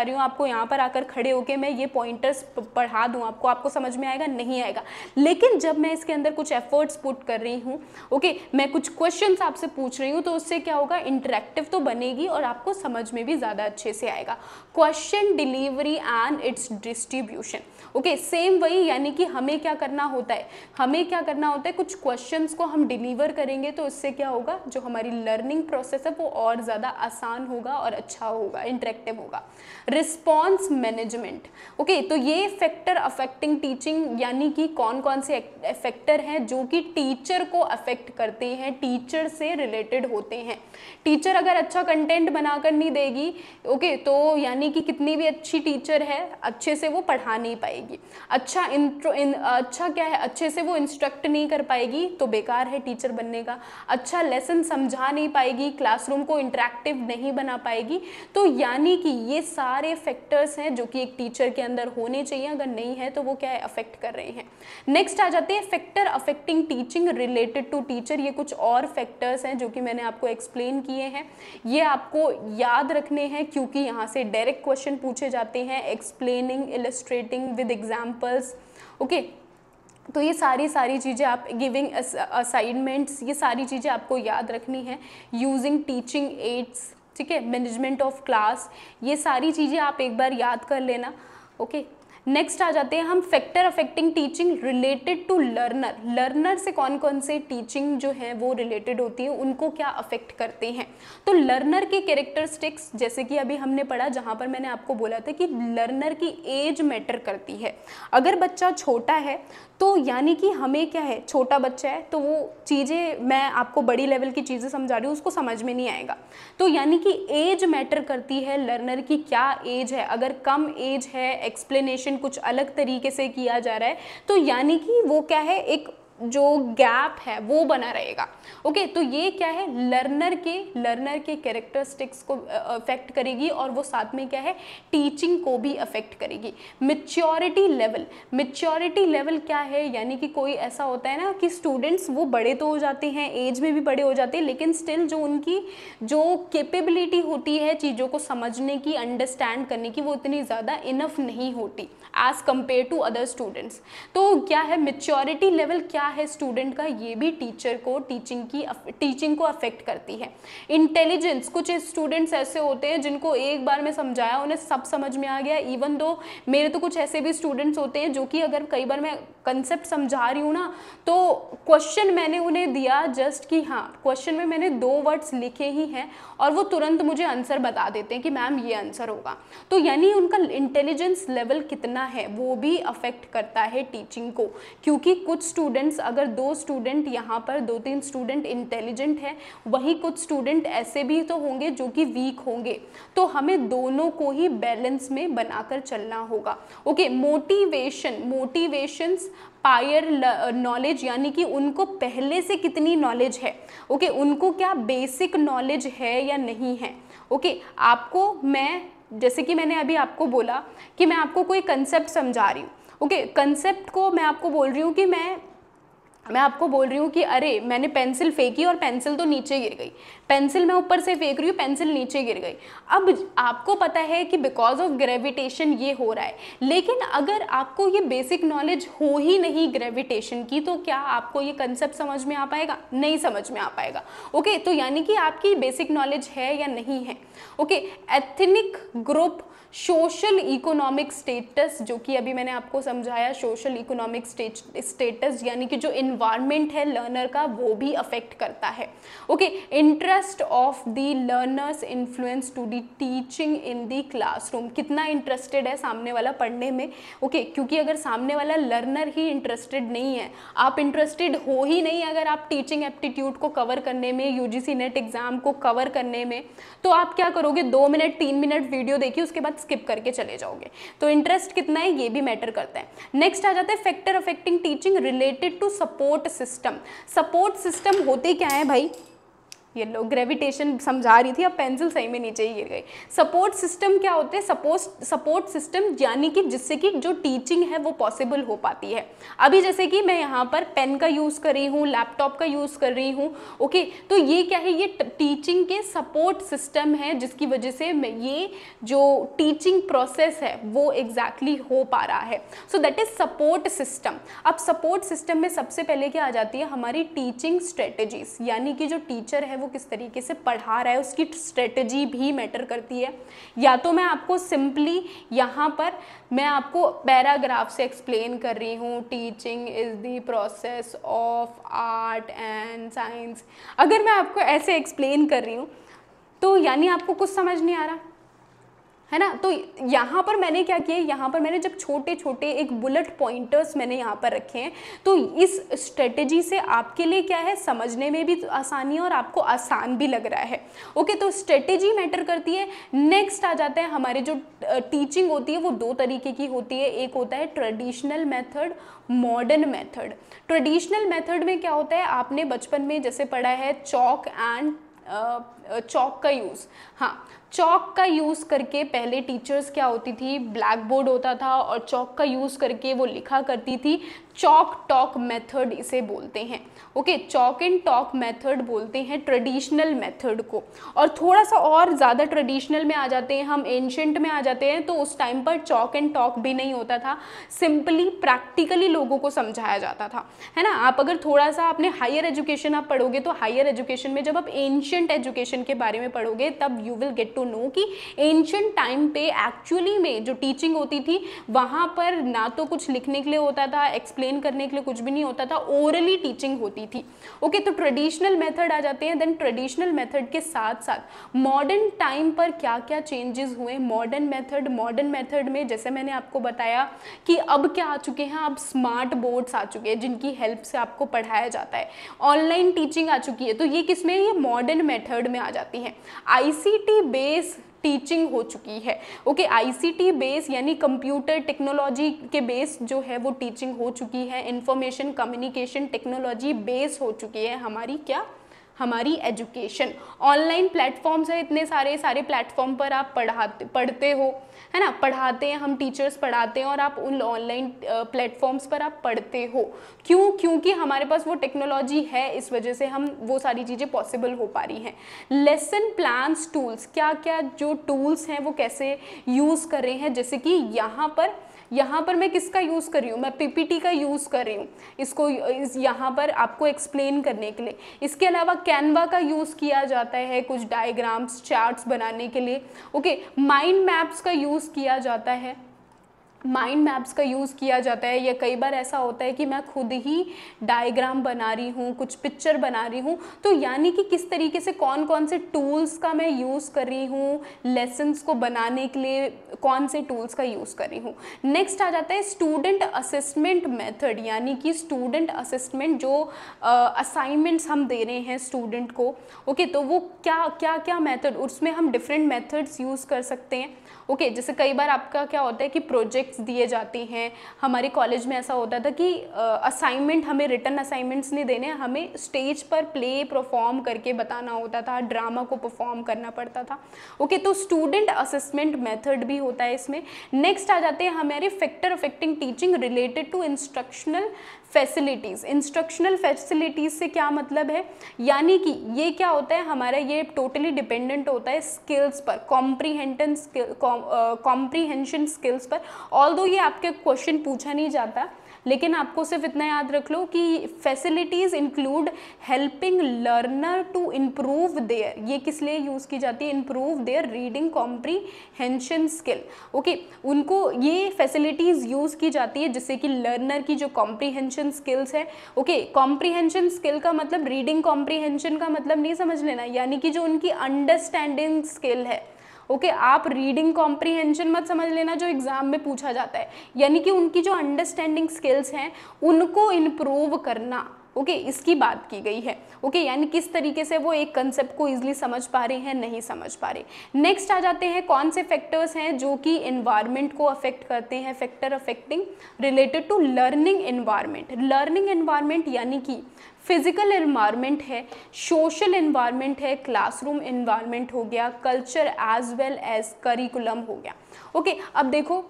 रही हूँ आपको यहाँ पर आकर खड़े होके मैं ये पॉइंटर्स पढ़ा दूँ आपको समझ में आएगा, नहीं आएगा। लेकिन जब मैं इसके अंदर कुछ एफर्ट्स पुट कर रही हूँ, ओके, मैं कुछ क्वेश्चंस आपसे पूछ रही हूँ, तो उससे क्या होगा, इंटरेक्टिव तो बनेगी और आपको समझ में भी ज़्यादा अच्छे से आएगा। Question delivery and it's distribution. Okay, same वही, यानी कि हमें क्या करना होता है, कुछ क्वेश्चंस को हम डिलीवर करेंगे तो इससे क्या होगा, जो हमारी लर्निंग प्रोसेस है वो और ज़्यादा आसान होगा और अच्छा होगा, इंटरेक्टिव होगा। Response management. ओके, तो ये फैक्टर अफेक्टिंग टीचिंग, यानी कि कौन कौन से फैक्टर हैं जो कि टीचर को अफेक्ट करते हैं, टीचर से रिलेटेड होते हैं। टीचर अगर अच्छा कंटेंट बनाकर नहीं देगी, ओके, तो यानी कि कितनी भी अच्छी टीचर है, अच्छे से वो पढ़ा नहीं पाएगी, अच्छा क्या है, अच्छे से वो इंस्ट्रक्ट नहीं कर पाएगी, तो बेकार है टीचर बनने का। अच्छा लेसन समझा नहीं पाएगी, क्लासरूम को इंटरेक्टिव नहीं बना पाएगी। तो यानी कि ये सारे फैक्टर्स हैं जो कि एक टीचर के अंदर होने चाहिए, अगर नहीं है तो वो क्या है, अफेक्ट कर रहे हैं। नेक्स्ट आ जाते हैं factor affecting teaching related to teacher. ये कुछ और फैक्टर्स हैं जो कि मैंने आपको एक्सप्लेन किए हैं, ये आपको याद रखने हैं क्योंकि यहाँ से डायरेक्ट क्वेश्चन पूछे जाते हैं। Explaining, illustrating with examples. Okay, तो ये सारी चीज़ें आप, गिविंग असाइनमेंट्स, ये सारी चीज़ें आपको याद रखनी है। यूजिंग टीचिंग एड्स, ठीक है, मैनेजमेंट ऑफ क्लास, ये सारी चीज़ें आप एक बार याद कर लेना। ओके, नेक्स्ट आ जाते हैं हम factor affecting teaching related to learner. Learner से कौन कौन से टीचिंग जो है वो रिलेटेड होती है, उनको क्या अफेक्ट करते हैं। तो लर्नर की कैरेक्टरिस्टिक्स, जैसे कि अभी हमने पढ़ा, जहाँ पर मैंने आपको बोला था कि लर्नर की एज मैटर करती है। अगर बच्चा छोटा है तो यानी कि हमें क्या है, छोटा बच्चा है तो वो चीज़ें, मैं आपको बड़ी लेवल की चीज़ें समझा रही हूँ, उसको समझ में नहीं आएगा। तो यानी कि एज मैटर करती है, लर्नर की क्या एज है। अगर कम एज है, एक्सप्लेनेशन कुछ अलग तरीके से किया जा रहा है, तो यानी कि वो क्या है, एक जो गैप है वो बना रहेगा। ओके, तो ये क्या है, लर्नर के कैरेक्टरिस्टिक्स को अफेक्ट करेगी और वो साथ में क्या है, टीचिंग को भी अफेक्ट करेगी। मैच्योरिटी लेवल क्या है, यानी कि कोई ऐसा होता है ना कि स्टूडेंट्स वो बड़े तो हो जाते हैं, एज में भी बड़े हो जाते हैं, लेकिन स्टिल जो उनकी जो कैपेबिलिटी होती है चीज़ों को समझने की, अंडरस्टैंड करने की, वो इतनी ज़्यादा इनफ नहीं होती as compare to other students. तो क्या है, मैच्योरिटी लेवल क्या है स्टूडेंट का, ये भी टीचर को टीचिंग को अफेक्ट करती है। इंटेलिजेंस, कुछ स्टूडेंट्स ऐसे होते हैं जिनको एक बार में समझाया उन्हें सब समझ में आ गया। इवन दो मेरे तो कुछ ऐसे भी स्टूडेंट्स होते हैं जो कि अगर कई बार मैं कंसेप्ट समझा रही हूँ ना, तो क्वेश्चन मैंने उन्हें दिया जस्ट कि हाँ, क्वेश्चन में मैंने 2 वर्ड्स लिखे ही हैं और वो तुरंत मुझे आंसर बता देते हैं कि मैम ये आंसर होगा। तो यानी उनका इंटेलिजेंस लेवल कितना है वो भी अफेक्ट करता है टीचिंग को, क्योंकि कुछ स्टूडेंट्स, अगर 2 स्टूडेंट यहाँ पर 2-3 स्टूडेंट इंटेलिजेंट हैं, वहीं कुछ स्टूडेंट ऐसे भी तो होंगे जो कि वीक होंगे। तो हमें दोनों को ही बैलेंस में बनाकर चलना होगा। ओके, मोटिवेशंस पायर नॉलेज, यानी कि उनको पहले से कितनी नॉलेज है। ओके, उनको क्या बेसिक नॉलेज है या नहीं है। ओके, आपको मैं, जैसे कि मैंने अभी आपको बोला कि मैं आपको कोई कंसेप्ट समझा रही हूँ। ओके, कंसेप्ट को मैं आपको बोल रही हूँ कि मैं आपको बोल रही हूँ कि अरे मैंने पेंसिल फेंकी और पेंसिल तो नीचे गिर गई, पेंसिल मैं ऊपर से फेंक रही हूँ, पेंसिल नीचे गिर गई। अब आपको पता है कि बिकॉज ऑफ ग्रेविटेशन ये हो रहा है, लेकिन अगर आपको ये बेसिक नॉलेज हो ही नहीं ग्रेविटेशन की, तो क्या आपको ये कंसेप्ट समझ में आ पाएगा? नहीं समझ में आ पाएगा। ओके, तो यानी कि आपकी बेसिक नॉलेज है या नहीं है। Okay, ethnic group, social economic status, जो कि अभी मैंने आपको समझाया, सोशल इकोनॉमिक स्टेटस यानी कि जो इन्वायरमेंट है लर्नर का, वो भी अफेक्ट करता है। Okay, interest of the learners influence to the teaching in the classroom, कितना इंटरेस्टेड है सामने वाला पढ़ने में। ओके, क्योंकि अगर सामने वाला लर्नर ही इंटरेस्टेड नहीं है, आप इंटरेस्टेड हो ही नहीं अगर आप टीचिंग एप्टीट्यूड को कवर करने में, यूजीसी नेट एग्जाम को कवर करने में, तो आप क्या करोगे, 2 मिनट 3 मिनट वीडियो देखिए, उसके बाद स्किप करके चले जाओगे। तो इंटरेस्ट कितना है ये भी मैटर करता है। नेक्स्ट आ जाता है factor affecting teaching related to support system. Support system होते क्या है भाई, ये लो ग्रेविटेशन समझा रही थी, अब पेंसिल सही में नीचे ही गिर गई। सपोर्ट सिस्टम क्या होते हैं, सपोर्ट सिस्टम यानी कि जिससे कि जो टीचिंग है वो पॉसिबल हो पाती है। अभी जैसे कि मैं यहाँ पर पेन का यूज़ कर रही हूँ, लैपटॉप का यूज़ कर रही हूँ। ओके, तो ये क्या है, ये टीचिंग के सपोर्ट सिस्टम है, जिसकी वजह से ये जो टीचिंग प्रोसेस है वो एग्जैक्टली हो पा रहा है। So that is support system. अब सपोर्ट सिस्टम में सबसे पहले क्या आ जाती है, हमारी टीचिंग स्ट्रेटेजीज, यानी कि जो टीचर है वो किस तरीके से पढ़ा रहा है उसकी स्ट्रेटजी भी मैटर करती है। या तो मैं आपको सिंपली यहाँ पर मैं आपको पैराग्राफ से एक्सप्लेन कर रही हूँ, teaching is the process of art and science, अगर मैं आपको ऐसे एक्सप्लेन कर रही हूँ तो यानी आपको कुछ समझ नहीं आ रहा है ना। तो यहाँ पर मैंने क्या किया, यहाँ पर मैंने जब छोटे छोटे एक बुलेट पॉइंटर्स मैंने यहाँ पर रखे हैं, तो इस स्ट्रेटेजी से आपके लिए क्या है, समझने में भी आसानी है और आपको आसान भी लग रहा है। ओके, तो स्ट्रेटेजी मैटर करती है। नेक्स्ट आ जाता है, हमारे जो टीचिंग होती है वो 2 तरीके की होती है। एक होता है traditional method, modern method. Traditional method में क्या होता है, आपने बचपन में जैसे पढ़ा है चॉक का यूज़। हाँ, चॉक का यूज़ करके पहले टीचर्स क्या होती थी, ब्लैक बोर्ड होता था और चॉक का यूज़ करके वो लिखा करती थी। चॉक टॉक मेथड इसे बोलते हैं। Okay, chalk and talk method बोलते हैं ट्रेडिशनल मेथड को। और थोड़ा सा और ज़्यादा ट्रेडिशनल में आ जाते हैं हम, एंशिएंट में आ जाते हैं, तो उस टाइम पर चॉक एंड टॉक भी नहीं होता था, सिंपली प्रैक्टिकली लोगों को समझाया जाता था, है ना। आप अगर थोड़ा सा अपने हायर एजुकेशन आप पढ़ोगे, तो हायर एजुकेशन में जब आप एंशिएंट एजुकेशन के बारे में पढ़ोगे तब you will get to know कि एंशिएंट टाइम पे एक्चुअली में जो टीचिंग होती थी वहाँ पर ना तो कुछ लिखने के लिए होता था, एक्सप्लेन करने के लिए कुछ भी नहीं होता था, ओरली टीचिंग होती थी। ओके, तो ट्रेडिशनल मेथड आ जाते हैं। देन ट्रेडिशनल मेथड के साथ साथ मॉडर्न टाइम पर क्या क्या चेंजेस हुए। मॉडर्न मेथड में जैसे मैंने आपको बताया कि अब क्या आ चुके हैं, अब स्मार्ट बोर्ड्स आ चुके हैं जिनकी हेल्प से आपको पढ़ाया जाता है। ऑनलाइन टीचिंग आ चुकी है, तो ये किस में, ये मॉडर्न मेथड में आ जाती है। आईसीटी बेस टीचिंग हो चुकी है। ओके, आईसीटी बेस यानी कंप्यूटर टेक्नोलॉजी के बेस जो है वो टीचिंग हो चुकी है। इंफॉर्मेशन कम्युनिकेशन टेक्नोलॉजी बेस हो चुकी है हमारी क्या, हमारी एजुकेशन। ऑनलाइन प्लेटफॉर्म्स है इतने सारे प्लेटफॉर्म पर आप पढ़ते हो, है ना, पढ़ाते हैं, हम टीचर्स पढ़ाते हैं और आप उन ऑनलाइन प्लेटफॉर्म्स पर आप पढ़ते हो। क्यों? क्योंकि हमारे पास वो टेक्नोलॉजी है, इस वजह से हम वो सारी चीज़ें पॉसिबल हो पा रही हैं। लेसन प्लान्स टूल्स, क्या क्या जो टूल्स हैं वो कैसे यूज़ कर रहे हैं, जैसे कि यहाँ पर मैं किसका यूज़ कर रही हूँ, मैं पीपीटी का यूज़ कर रही हूँ इसको यहाँ पर आपको एक्सप्लेन करने के लिए। इसके अलावा कैनवा का यूज़ किया जाता है कुछ डायग्राम्स चार्ट्स बनाने के लिए। ओके, माइंड मैप्स का यूज़ किया जाता है, या कई बार ऐसा होता है कि मैं खुद ही डायग्राम बना रही हूँ, कुछ पिक्चर बना रही हूँ। तो यानी कि किस तरीके से कौन कौन से टूल्स का मैं यूज़ कर रही हूँ, लेसन्स को बनाने के लिए कौन से टूल्स का यूज़ कर रही हूँ। नेक्स्ट आ जाता है स्टूडेंट असेसमेंट मेथड, यानी कि स्टूडेंट असेसमेंट जो असाइनमेंट्स हम दे रहे हैं स्टूडेंट को। ओके, तो वो क्या मेथड, उसमें हम डिफरेंट मेथड्स यूज़ कर सकते हैं। ओके, जैसे कई बार आपका क्या होता है कि प्रोजेक्ट्स दिए जाते हैं, हमारे कॉलेज में ऐसा होता था कि असाइनमेंट, हमें रिटन असाइनमेंट्स नहीं देने, हमें स्टेज पर प्ले परफॉर्म करके बताना होता था, ड्रामा को परफॉर्म करना पड़ता था। ओके, तो स्टूडेंट असेसमेंट मेथड भी होता है इसमें। नेक्स्ट आ जाते हैं हमारे factor affecting teaching related to instructional facilities से क्या मतलब है, यानी कि ये क्या होता है हमारा, ये टोटली डिपेंडेंट होता है स्किल्स पर, कॉम्प्रीहेंशन स्किल्स पर। ऑल्दो ये आपके क्वेश्चन पूछा नहीं जाता, लेकिन आपको सिर्फ इतना याद रख लो कि facilities include helping learner to improve their, ये किस लिए यूज़ की जाती है, improve their reading comprehension skill. Okay, उनको ये फैसिलिटीज़ यूज़ की जाती है जिससे कि लर्नर की जो कॉम्प्रीहेंशन स्किल्स है। ओके, कॉम्प्रीहेंशन स्किल का मतलब रीडिंग कॉम्प्रीहेंशन का मतलब नहीं समझ लेना, यानी कि जो उनकी अंडरस्टैंडिंग स्किल है। ओके, आप रीडिंग कॉम्प्रीहेंशन मत समझ लेना जो एग्जाम में पूछा जाता है, यानी कि उनकी जो अंडरस्टैंडिंग स्किल्स हैं उनको इम्प्रूव करना। ओके, इसकी बात की गई है। ओके, यानी किस तरीके से वो एक कंसेप्ट को ईजिली समझ पा रहे हैं, नहीं समझ पा रहे। नेक्स्ट आ जाते हैं कौन से फैक्टर्स हैं जो कि एनवायरनमेंट को अफेक्ट करते हैं, factor affecting related to learning environment. Learning environment यानी कि फिजिकल एनवायरनमेंट है, सोशल एनवायरनमेंट है, क्लासरूम एनवायरनमेंट हो गया, culture as well as curriculum हो गया। ओके, अब देखो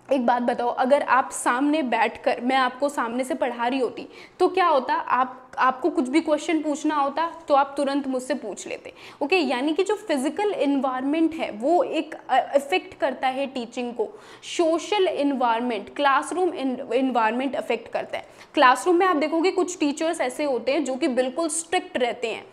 एक बात बताओ, अगर आप सामने बैठकर, मैं आपको सामने से पढ़ा रही होती तो क्या होता, आपको कुछ भी क्वेश्चन पूछना होता तो आप तुरंत मुझसे पूछ लेते। ओके, यानी कि जो फिजिकल एनवायरनमेंट है वो एक इफेक्ट करता है टीचिंग को। Social environment, classroom environment affect करता है। क्लासरूम में आप देखोगे कुछ टीचर्स ऐसे होते हैं जो कि बिल्कुल स्ट्रिक्ट रहते हैं,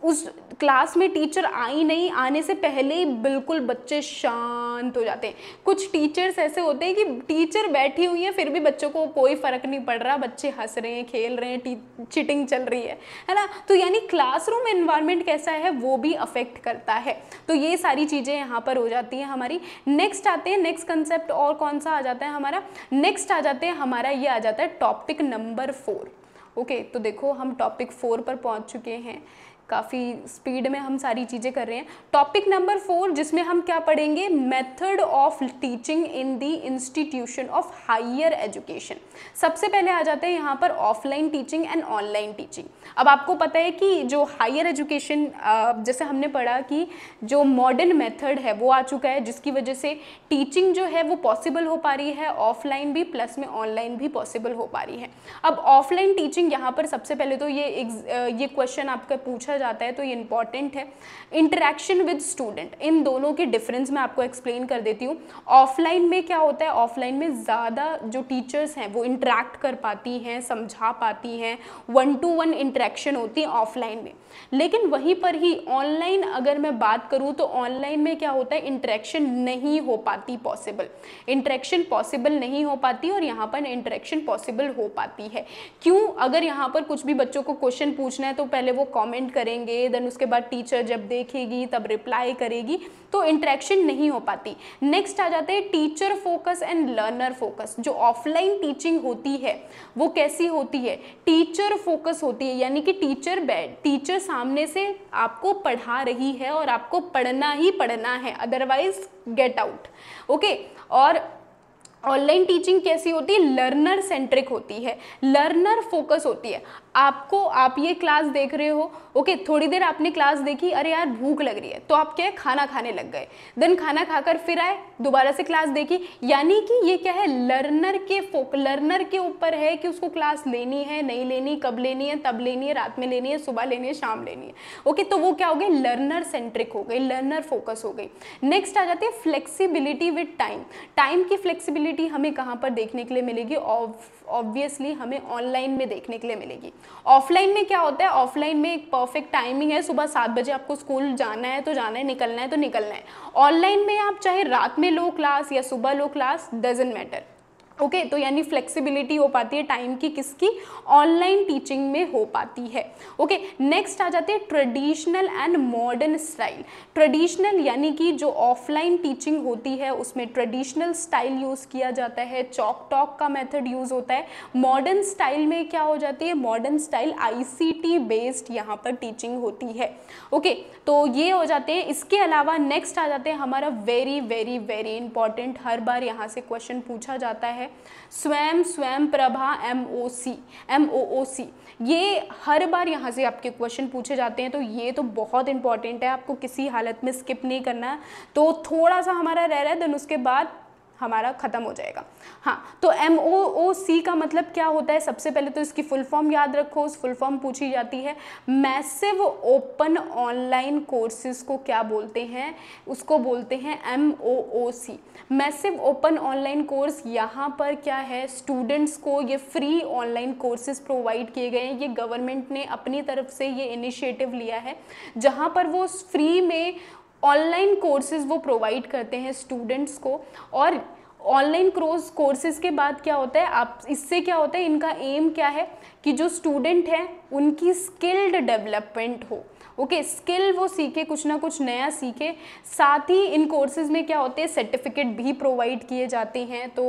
उस क्लास में टीचर आई नहीं, आने से पहले ही बिल्कुल बच्चे शांत हो जाते हैं। कुछ टीचर्स ऐसे होते हैं कि टीचर बैठी हुई है फिर भी बच्चों को कोई फर्क नहीं पड़ रहा, बच्चे हंस रहे हैं, खेल रहे हैं, चीटिंग चल रही है ना। तो यानी क्लासरूम एनवायरनमेंट कैसा है वो भी अफेक्ट करता है। तो ये सारी चीज़ें यहाँ पर हो जाती हैं हमारी। नेक्स्ट आते हैं, नेक्स्ट कंसेप्ट और कौन सा आ जाता है हमारा, नेक्स्ट आ जाते हैं हमारा, ये आ जाता है टॉपिक नंबर 4। ओके, तो देखो हम टॉपिक 4 पर पहुँच चुके हैं, काफ़ी स्पीड में हम सारी चीज़ें कर रहे हैं। टॉपिक नंबर 4 जिसमें हम क्या पढ़ेंगे, method of teaching in the institution of higher education. सबसे पहले आ जाते हैं यहाँ पर offline teaching and online teaching. अब आपको पता है कि जो हायर एजुकेशन, जैसे हमने पढ़ा कि जो मॉडर्न मेथड है वो आ चुका है, जिसकी वजह से टीचिंग जो है वो पॉसिबल हो पा रही है, ऑफलाइन भी प्लस में ऑनलाइन भी पॉसिबल हो पा रही है। अब ऑफलाइन टीचिंग यहाँ पर सबसे पहले तो ये क्वेश्चन आपका पूछा जाता है तो ये इंपॉर्टेंट है। इंटरेक्शन विद स्टूडेंट, इन दोनों के डिफरेंस मैं आपको एक्सप्लेन कर देती हूँ। ऑफलाइन में क्या होता है, ऑफलाइन में ज़्यादा जो टीचर्स हैं वो इंटरेक्ट कर पाती हैं, समझा पाती हैं, 1-to-1 इंटरेक्शन होती है ऑफलाइन में। लेकिन वहीं पर ही ऑनलाइन अगर मैं बात करूँ तो ऑनलाइन में क्या होता है, इंटरेक्शन नहीं हो पाती पॉसिबल, इंटरेक्शन पॉसिबल नहीं हो पाती और यहाँ पर इंटरेक्शन पॉसिबल हो पाती है। क्यों? अगर यहाँ पर कुछ भी बच्चों को क्वेश्चन पूछना है तो पहले वो कमेंट करेंगे, देन उसके बाद टीचर जब देखेगी तब रिप्लाई करेगी, तो इंटरेक्शन नहीं हो पाती। नेक्स्ट आ जाते हैं teacher focus and learner focus. जो ऑफलाइन टीचिंग होती है वो कैसी होती है, टीचर फोकस होती है, यानी कि टीचर सामने से आपको पढ़ा रही है और आपको पढ़ना ही पढ़ना है, अदरवाइज गेट आउट। ओके, और ऑनलाइन टीचिंग कैसी होती है, लर्नर सेंट्रिक होती है, लर्नर फोकस होती है। आप ये क्लास देख रहे हो, ओके, थोड़ी देर आपने क्लास देखी, अरे यार भूख लग रही है, तो आप क्या है, खाना खाने लग गए, देन खाना खाकर फिर आए, दोबारा से क्लास देखी, यानी कि ये क्या है, लर्नर के ऊपर है कि उसको क्लास लेनी है नहीं लेनी, कब लेनी है, तब लेनी है, रात में लेनी है, सुबह लेनी है, शाम लेनी है। ओके, तो वो क्या हो गई, लर्नर सेंट्रिक हो गई, लर्नर फोकस हो गई। नेक्स्ट आ जाती है फ्लेक्सिबिलिटी विद टाइम। टाइम की फ्लेक्सिबिलिटी हमें कहाँ पर देखने के लिए मिलेगी, ऑब्वियसली हमें ऑनलाइन में देखने के लिए मिलेगी। ऑफलाइन में क्या होता है, ऑफलाइन में एक परफेक्ट टाइमिंग है, सुबह 7 बजे आपको स्कूल जाना है तो जाना है, निकलना है तो निकलना है। ऑनलाइन में आप चाहे रात में लो क्लास या सुबह लो क्लास, डजंट मैटर। ओके, तो यानी फ्लेक्सिबिलिटी हो पाती है टाइम की, किसकी, ऑनलाइन टीचिंग में हो पाती है। ओके, नेक्स्ट आ जाते हैं traditional and modern style. Traditional यानी कि जो ऑफलाइन टीचिंग होती है उसमें ट्रेडिशनल स्टाइल यूज़ किया जाता है, चॉक टॉक का मेथड यूज़ होता है। मॉडर्न स्टाइल में क्या हो जाती है, मॉडर्न स्टाइल ICT बेस्ड यहाँ पर टीचिंग होती है। ओके, तो ये हो जाते हैं। इसके अलावा नेक्स्ट आ जाते हैं हमारा वेरी वेरी वेरी इंपॉर्टेंट, हर बार यहाँ से क्वेश्चन पूछा जाता है, स्वयं प्रभा MOOC। ये हर बार यहाँ से आपके क्वेश्चन पूछे जाते हैं, तो ये तो बहुत इंपॉर्टेंट है, आपको किसी हालत में स्किप नहीं करना है। तो थोड़ा सा हमारा रह रहा है, देन उसके बाद हमारा ख़त्म हो जाएगा। हाँ, तो MOOC का मतलब क्या होता है, सबसे पहले तो इसकी फुल फॉर्म याद रखो, उस फुल फॉर्म पूछी जाती है। मैसिव ओपन ऑनलाइन कोर्सेज को क्या बोलते हैं, उसको बोलते हैं MOOC, massive open online course. यहाँ पर क्या है, स्टूडेंट्स को ये फ्री ऑनलाइन कोर्सेज प्रोवाइड किए गए हैं। ये गवर्नमेंट ने अपनी तरफ से ये इनिशिएटिव लिया है, जहाँ पर वो फ्री में ऑनलाइन कोर्सेज वो प्रोवाइड करते हैं स्टूडेंट्स को। और ऑनलाइन कोर्सेज के बाद क्या होता है, आप इससे क्या होता है, इनका एम क्या है कि जो स्टूडेंट हैं उनकी स्किल्ड डेवलपमेंट हो। ओके, स्किल वो सीखे, कुछ ना कुछ नया सीखे। साथ ही इन कोर्सेज में क्या होते हैं, सर्टिफिकेट भी प्रोवाइड किए जाते हैं। तो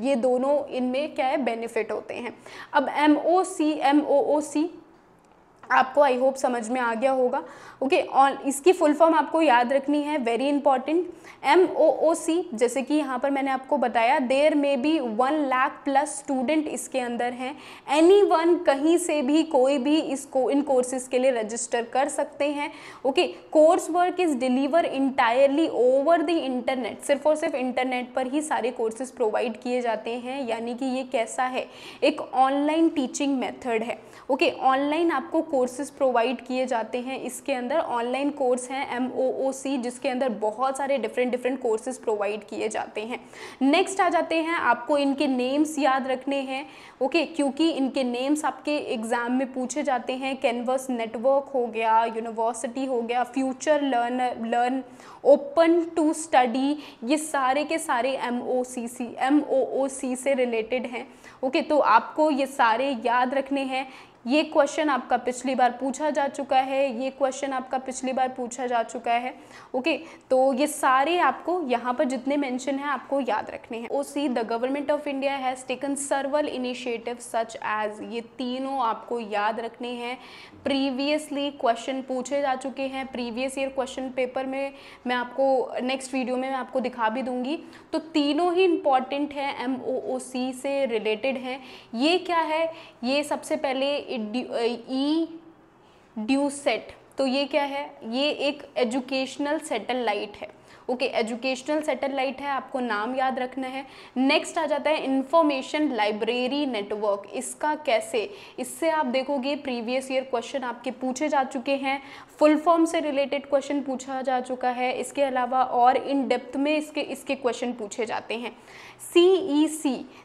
ये दोनों इनमें क्या है, बेनिफिट होते हैं। अब MOOC आपको आई होप समझ में आ गया होगा। ओके, और इसकी फुल फॉर्म आपको याद रखनी है, वेरी इंपॉर्टेंट। MOOC जैसे कि यहाँ पर मैंने आपको बताया, देयर में भी 1 लाख प्लस स्टूडेंट इसके अंदर हैं। एनीवन, कहीं से भी कोई भी इसको इन कोर्सेज के लिए रजिस्टर कर सकते हैं। Okay, course work is deliver entirely over the internet, सिर्फ और सिर्फ इंटरनेट पर ही सारे कोर्सेज प्रोवाइड किए जाते हैं। यानी कि ये कैसा है, एक ऑनलाइन टीचिंग मेथड है। ओके, ऑनलाइन आपको कोर्सेज प्रोवाइड किए जाते हैं। इसके अंदर ऑनलाइन कोर्स हैं MOOC, जिसके अंदर बहुत सारे डिफरेंट कोर्सेज प्रोवाइड किए जाते हैं। नेक्स्ट आ जाते हैं, आपको इनके नेम्स याद रखने हैं। ओके, क्योंकि इनके नेम्स आपके एग्जाम में पूछे जाते हैं। कैनवस नेटवर्क हो गया, यूनिवर्सिटी हो गया, future learn, open to study, ये सारे के सारे MOOC से रिलेटेड हैं। ओके, तो आपको ये सारे याद रखने हैं। ये क्वेश्चन आपका पिछली बार पूछा जा चुका है, ये क्वेश्चन आपका पिछली बार पूछा जा चुका है। ओके, तो ये सारे आपको यहाँ पर जितने मेंशन हैं आपको याद रखने हैं। OC, the government of India has taken several initiative such as, ये तीनों आपको याद रखने हैं। प्रीवियसली क्वेश्चन पूछे जा चुके हैं, प्रीवियस ईयर क्वेश्चन पेपर में मैं आपको नेक्स्ट वीडियो में मैं आपको दिखा भी दूंगी। तो तीनों ही इम्पॉर्टेंट है, MOOC से रिलेटेड हैं। ये क्या है, ये सबसे पहले EDUSET, तो ये क्या है, ये एक एजुकेशनल सैटेलाइट है। ओके, एजुकेशनल सैटेलाइट है, आपको नाम याद रखना है। नेक्स्ट आ जाता है इंफॉर्मेशन लाइब्रेरी नेटवर्क। इसका कैसे, इससे आप देखोगे प्रीवियस ईयर क्वेश्चन आपके पूछे जा चुके हैं, फुल फॉर्म से रिलेटेड क्वेश्चन पूछा जा चुका है, इसके अलावा और इन डेप्थ में इसके क्वेश्चन पूछे जाते हैं।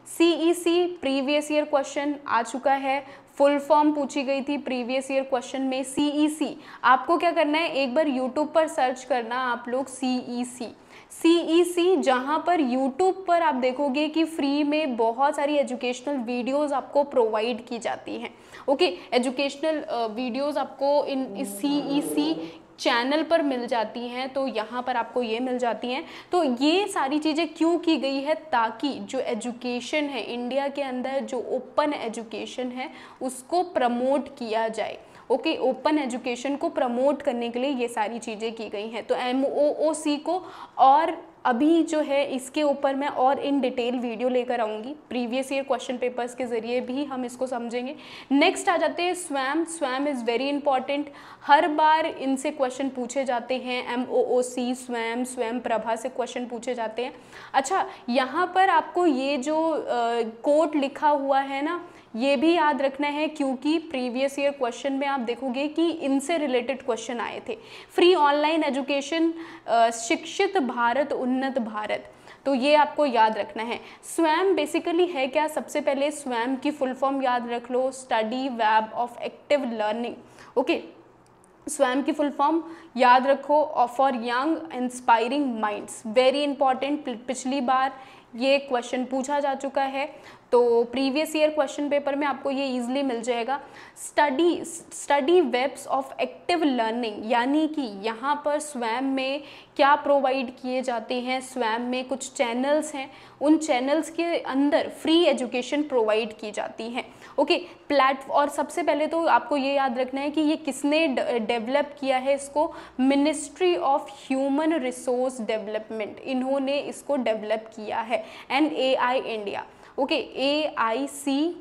सीईसी प्रीवियस ईयर क्वेश्चन आ चुका है, फुल फॉर्म पूछी गई थी प्रीवियस ईयर क्वेश्चन में सीईसी। आपको क्या करना है, एक बार यूट्यूब पर सर्च करना आप लोग सीईसी, जहाँ पर यूट्यूब पर आप देखोगे कि फ्री में बहुत सारी एजुकेशनल वीडियोस आपको प्रोवाइड की जाती हैं। ओके, एजुकेशनल वीडियोस आपको इस सीईसी चैनल पर मिल जाती हैं, तो यहाँ पर आपको ये मिल जाती हैं। तो ये सारी चीज़ें क्यों की गई है, ताकि जो एजुकेशन है इंडिया के अंदर, जो ओपन एजुकेशन है उसको प्रमोट किया जाए। ओके, ओपन एजुकेशन को प्रमोट करने के लिए ये सारी चीज़ें की गई हैं। तो MOOC को और अभी जो है इसके ऊपर मैं और इन डिटेल वीडियो लेकर आऊँगी, प्रीवियस ईयर क्वेश्चन पेपर्स के ज़रिए भी हम इसको समझेंगे। नेक्स्ट आ जाते हैं स्वैम इज़ वेरी इंपॉर्टेंट, हर बार इनसे क्वेश्चन पूछे जाते हैं। MOOC, स्वयं प्रभा से क्वेश्चन पूछे जाते हैं। अच्छा, यहाँ पर आपको ये जो कोट लिखा हुआ है ना, ये भी याद रखना है, क्योंकि प्रीवियस ईयर क्वेश्चन में आप देखोगे कि इनसे रिलेटेड क्वेश्चन आए थे। फ्री ऑनलाइन एजुकेशन, शिक्षित भारत, उन्नत भारत, तो ये आपको याद रखना है। स्वयं बेसिकली है क्या, सबसे पहले स्वयं की फुल फॉर्म याद रख लो, study web of active learning. Okay, Swayam की फुल फॉर्म याद रखो, for young inspiring minds, very important, पिछली बार ये क्वेश्चन पूछा जा चुका है, तो प्रीवियस ईयर क्वेश्चन पेपर में आपको ये इजीली मिल जाएगा। Study webs of active learning, यानी कि यहाँ पर स्वयं में क्या प्रोवाइड किए जाते हैं, स्वयं में कुछ चैनल्स हैं, उन चैनल्स के अंदर फ्री एजुकेशन प्रोवाइड की जाती है। ओके, और सबसे पहले तो आपको ये याद रखना है कि ये किसने डेवलप किया है इसको, ministry of human resource development, इन्होंने इसको डेवलप किया है, NAI India. Okay, AICTE,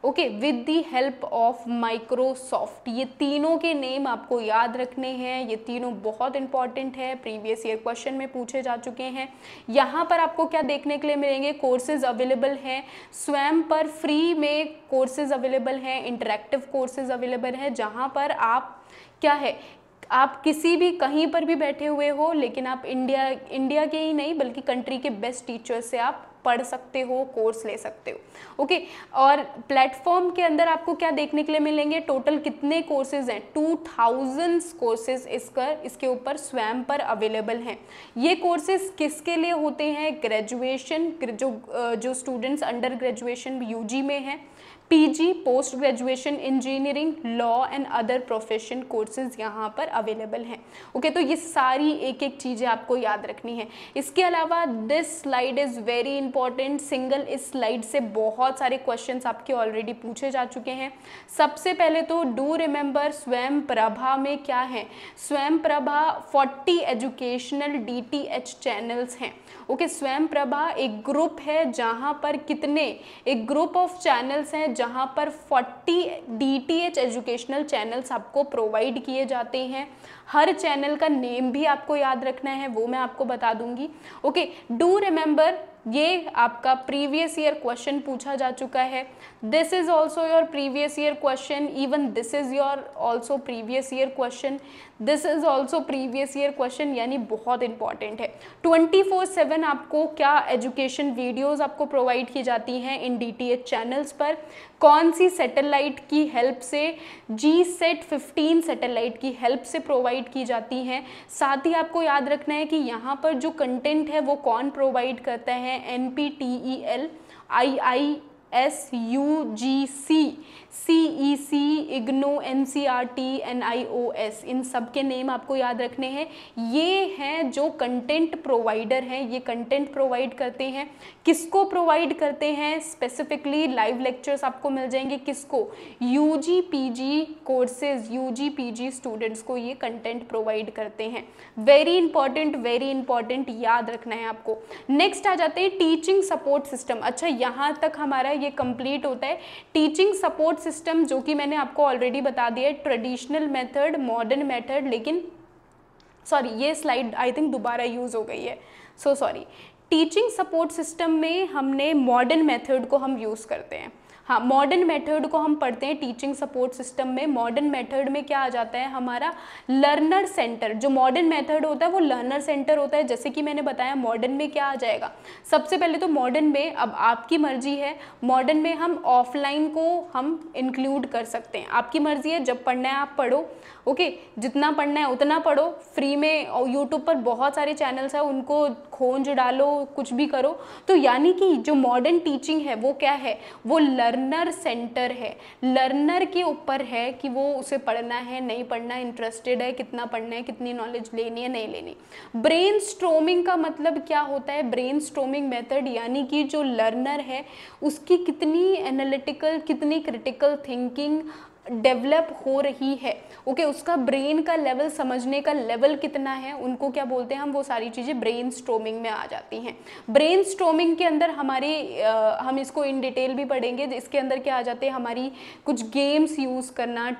okay, with the help of Microsoft. ये तीनों के नेम आपको याद रखने हैं, ये तीनों बहुत इंपॉर्टेंट है, प्रीवियस ईयर क्वेश्चन में पूछे जा चुके हैं। यहाँ पर आपको क्या देखने के लिए मिलेंगे, कोर्सेज अवेलेबल हैं, स्वयं पर फ्री में कोर्सेज अवेलेबल हैं, इंटरेक्टिव कोर्सेज अवेलेबल हैं, जहाँ पर आप क्या है, आप किसी भी कहीं पर भी बैठे हुए हो, लेकिन आप इंडिया के ही नहीं बल्कि कंट्री के बेस्ट टीचर से आप पढ़ सकते हो, कोर्स ले सकते हो। ओके, और प्लेटफॉर्म के अंदर आपको क्या देखने के लिए मिलेंगे, टोटल कितने कोर्सेज हैं, 2000 कोर्सेज इसके ऊपर स्वयं पर अवेलेबल हैं। ये कोर्सेज किसके लिए होते हैं, ग्रेजुएशन, जो स्टूडेंट्स अंडर ग्रेजुएशन UG में हैं, PG, post graduation, engineering, law and other profession courses यहाँ पर अवेलेबल हैं। ओके, तो ये सारी एक एक चीज़ें आपको याद रखनी है। इसके अलावा this slide is very important, single इस स्लाइड से बहुत सारे क्वेश्चंस आपके ऑलरेडी पूछे जा चुके हैं। सबसे पहले तो डू रिमेंबर, स्वयं प्रभा में क्या है, स्वयं प्रभा 40 एजुकेशनल DTH चैनल्स हैं। ओके, स्वयं प्रभा एक ग्रुप है जहाँ पर एक ग्रुप ऑफ चैनल्स हैं जहाँ पर 40 DTH एजुकेशनल चैनल्स आपको प्रोवाइड किए जाते हैं। हर चैनल का नेम भी आपको याद रखना है, वो मैं आपको बता दूंगी। ओके, डू रिमेंबर, ये आपका प्रीवियस ईयर क्वेश्चन पूछा जा चुका है। This is also your previous year question, even this is your also previous year question, this is also previous year question, यानी बहुत इंपॉर्टेंट है। 24/7 आपको क्या एजुकेशन वीडियोस आपको प्रोवाइड की जाती हैं इन DTH चैनल्स पर। कौन सी सैटेलाइट की हेल्प से, GSAT 15 सैटेलाइट की हेल्प से प्रोवाइड की जाती हैं। साथ ही आपको याद रखना है कि यहाँ पर जो कंटेंट है वो कौन प्रोवाइड करता है, NPTEL, IISUGC, CEC, IGNOU, NCERT, NIOS, इन सब के नेम आपको याद रखने हैं। ये हैं जो कंटेंट प्रोवाइडर हैं, ये कंटेंट प्रोवाइड करते हैं। किसको प्रोवाइड करते हैं, स्पेसिफिकली लाइव लेक्चर्स आपको मिल जाएंगे, किसको, UG PG courses, UG PG students को ये कंटेंट प्रोवाइड करते हैं। वेरी इंपॉर्टेंट याद रखना है आपको। नेक्स्ट आ जाते हैं टीचिंग सपोर्ट सिस्टम। अच्छा, यहाँ तक हमारा ये कंप्लीट होता है। टीचिंग सपोर्ट सिस्टम जो कि मैंने आपको ऑलरेडी बता दिया है, ट्रेडिशनल मेथड, मॉडर्न मेथड, लेकिन सॉरी ये स्लाइड आई थिंक दोबारा यूज़ हो गई है, so sorry. Teaching support system में हमने मॉडर्न मेथड को हम यूज़ करते हैं। हाँ, मॉडर्न मेथड को हम पढ़ते हैं टीचिंग सपोर्ट सिस्टम में। मॉडर्न मेथड में क्या आ जाता है हमारा लर्नर सेंटर। जो मॉडर्न मेथड होता है वो लर्नर सेंटर होता है। जैसे कि मैंने बताया मॉडर्न में क्या आ जाएगा, सबसे पहले तो मॉडर्न में, अब आपकी मर्जी है, मॉडर्न में हम ऑफलाइन को हम इंक्लूड कर सकते हैं। आपकी मर्जी है, जब पढ़ना है आप पढ़ो, ओके, जितना पढ़ना है उतना पढ़ो, फ्री में। और यूट्यूब पर बहुत सारे चैनल्स हैं, उनको खोज डालो, कुछ भी करो। तो यानी कि जो मॉडर्न टीचिंग है वो क्या है, वो लर्नर सेंटर है। लर्नर के ऊपर है कि वो उसे पढ़ना है, नहीं पढ़ना, इंटरेस्टेड है, कितना पढ़ना है, कितनी नॉलेज लेनी है, नहीं लेनी। ब्रेन स्ट्रोमिंग का मतलब क्या होता है, ब्रेन स्ट्रोमिंग मेथड यानी कि जो लर्नर है उसकी कितनी एनालिटिकल, कितनी क्रिटिकल थिंकिंग डेवलप हो रही है, ओके, उसका ब्रेन का लेवल, समझने का लेवल कितना है, उनको क्या बोलते हैं हम, वो सारी चीज़ें ब्रेन स्ट्रोमिंग में आ जाती हैं। ब्रेन स्ट्रोमिंग के अंदर हमारी हम इसको इन डिटेल भी पढ़ेंगे। इसके अंदर क्या आ जाते हैं, हमारी कुछ गेम्स यूज़ करना,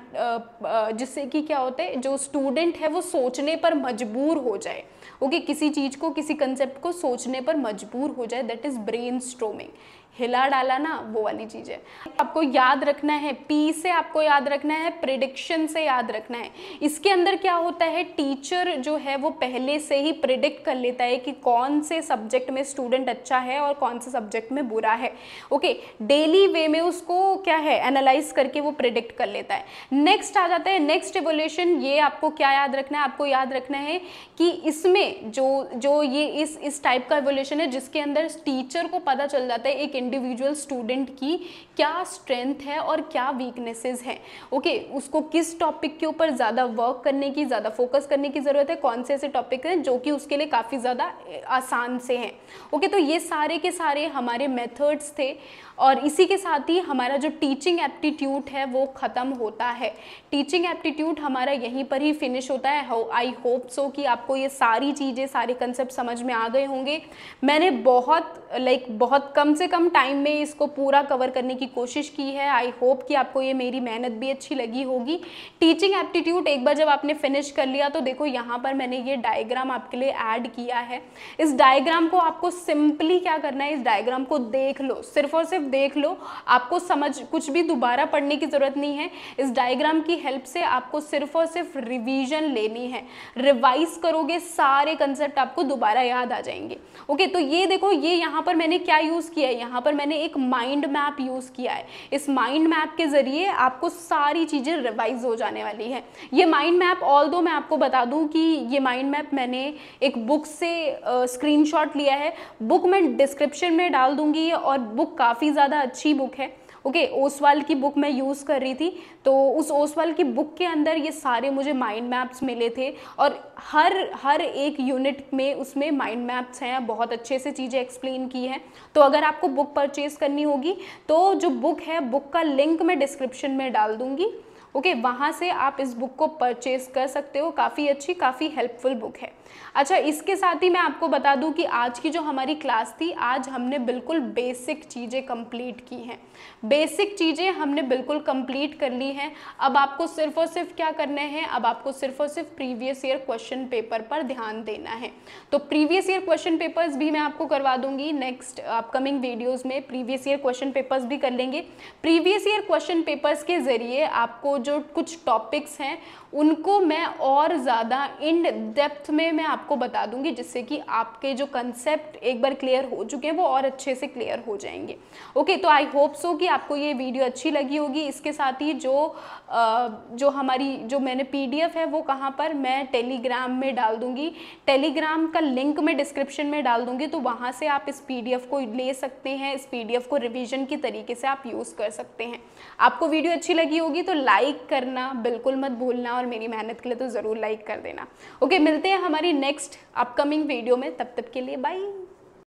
जिससे कि क्या होता है, जो स्टूडेंट है वो सोचने पर मजबूर हो जाए, ओके, किसी चीज़ को, किसी कंसेप्ट को सोचने पर मजबूर हो जाए, दैट इज़ ब्रेन स्ट्रोमिंग। हिला डाला ना, वो वाली चीज़ है। आपको याद रखना है, पी से आपको याद रखना है, प्रिडिक्शन से याद रखना है। इसके अंदर क्या होता है, टीचर जो है वो पहले से ही प्रिडिक्ट कर लेता है कि कौन से सब्जेक्ट में स्टूडेंट अच्छा है और कौन से सब्जेक्ट में बुरा है, ओके, डेली वे में उसको क्या है एनालाइज करके वो प्रिडिक्ट कर लेता है। नेक्स्ट आ जाता है नेक्स्ट इवोल्यूशन। ये आपको क्या याद रखना है, आपको याद रखना है कि इसमें जो ये इस टाइप का इवोल्यूशन है जिसके अंदर टीचर को पता चल जाता है एक इंडिविजुअल स्टूडेंट की क्या स्ट्रेंथ है और क्या वीकनेसेस हैं, ओके, उसको किस टॉपिक के ऊपर ज़्यादा वर्क करने की, ज़्यादा फोकस करने की ज़रूरत है, कौन से ऐसे टॉपिक हैं जो कि उसके लिए काफ़ी ज़्यादा आसान से हैं, ओके। तो ये सारे के सारे हमारे मेथड्स थे और इसी के साथ ही हमारा जो टीचिंग एप्टीट्यूड है वो ख़त्म होता है। टीचिंग एप्टीट्यूड हमारा यहीं पर ही फिनिश होता है। आई होप सो कि आपको ये सारी चीज़ें, सारे कंसेप्ट समझ में आ गए होंगे। मैंने बहुत कम से कम टाइम में इसको पूरा कवर करने की कोशिश की है। आई होप कि आपको ये मेरी मेहनत भी अच्छी लगी होगी। टीचिंग एप्टीट्यूड एक बार जब आपने फिनिश कर लिया तो देखो यहाँ पर मैंने ये डायग्राम आपके लिए ऐड किया है। इस डायग्राम को आपको सिंपली क्या करना है, इस डायग्राम को देख लो, सिर्फ और सिर्फ देख लो, आपको समझ, कुछ भी दोबारा पढ़ने की ज़रूरत नहीं है। इस डायग्राम की हेल्प से आपको सिर्फ और सिर्फ रिवीजन लेनी है। रिवाइज करोगे सारे कंसेप्ट आपको दोबारा याद आ जाएंगे, ओके। तो ये देखो, ये यहाँ पर मैंने क्या यूज़ किया है, यहाँ पर मैंने एक माइंड मैप यूज़ किया है। इस माइंड मैप के ज़रिए आपको सारी चीज़ें रिवाइज हो जाने वाली है। ये माइंड मैप, ऑल्दो मैं आपको बता दूं कि ये माइंड मैप मैंने एक बुक से स्क्रीनशॉट लिया है। बुक मैं डिस्क्रिप्शन में डाल दूंगी और बुक काफ़ी ज़्यादा अच्छी बुक है, ओके। ओसवाल की बुक मैं यूज़ कर रही थी, तो उस ओसवाल की बुक के अंदर ये सारे मुझे माइंड मैप्स मिले थे और हर एक यूनिट में उसमें माइंड मैप्स हैं, बहुत अच्छे से चीज़ें एक्सप्लेन की हैं। तो अगर आपको बुक परचेज़ करनी होगी तो जो बुक है, बुक का लिंक मैं डिस्क्रिप्शन में डाल दूँगी, ओके, वहाँ से आप इस बुक को परचेज कर सकते हो। काफ़ी अच्छी, काफ़ी हेल्पफुल बुक है। अच्छा, इसके साथ ही मैं आपको बता दूं कि आज की जो हमारी क्लास थी, आज हमने बिल्कुल बेसिक चीज़ें कंप्लीट की हैं। बेसिक चीज़ें हमने बिल्कुल कंप्लीट कर ली हैं। अब आपको सिर्फ और सिर्फ क्या करना है, अब आपको सिर्फ और सिर्फ प्रीवियस ईयर क्वेश्चन पेपर पर ध्यान देना है। तो प्रीवियस ईयर क्वेश्चन पेपर्स भी मैं आपको करवा दूंगी। नेक्स्ट अपकमिंग वीडियोज़ में प्रीवियस ईयर क्वेश्चन पेपर्स भी कर लेंगे। प्रीवियस ईयर क्वेश्चन पेपर्स के ज़रिए आपको जो कुछ टॉपिक्स हैं उनको मैं और ज़्यादा इन डेप्थ में मैं आपको बता दूंगी, जिससे कि आपके जो कंसेप्ट एक बार क्लियर हो चुके हैं वो और अच्छे से क्लियर हो जाएंगे, ओके। तो आई होप सो कि आपको ये वीडियो अच्छी लगी होगी। इसके साथ ही जो मैंने PDF है वो कहाँ पर, मैं टेलीग्राम में डाल दूंगी। टेलीग्राम का लिंक मैं डिस्क्रिप्शन में डाल दूंगी, तो वहाँ से आप इस PDF को ले सकते हैं। इस PDF को रिवीजन की तरीके से आप यूज़ कर सकते हैं। आपको वीडियो अच्छी लगी होगी तो लाइक करना बिल्कुल मत भूलना और मेरी मेहनत के लिए तो ज़रूर लाइक कर देना, ओके। मिलते हैं हमारी नेक्स्ट अपकमिंग वीडियो में, तब तक के लिए बाय।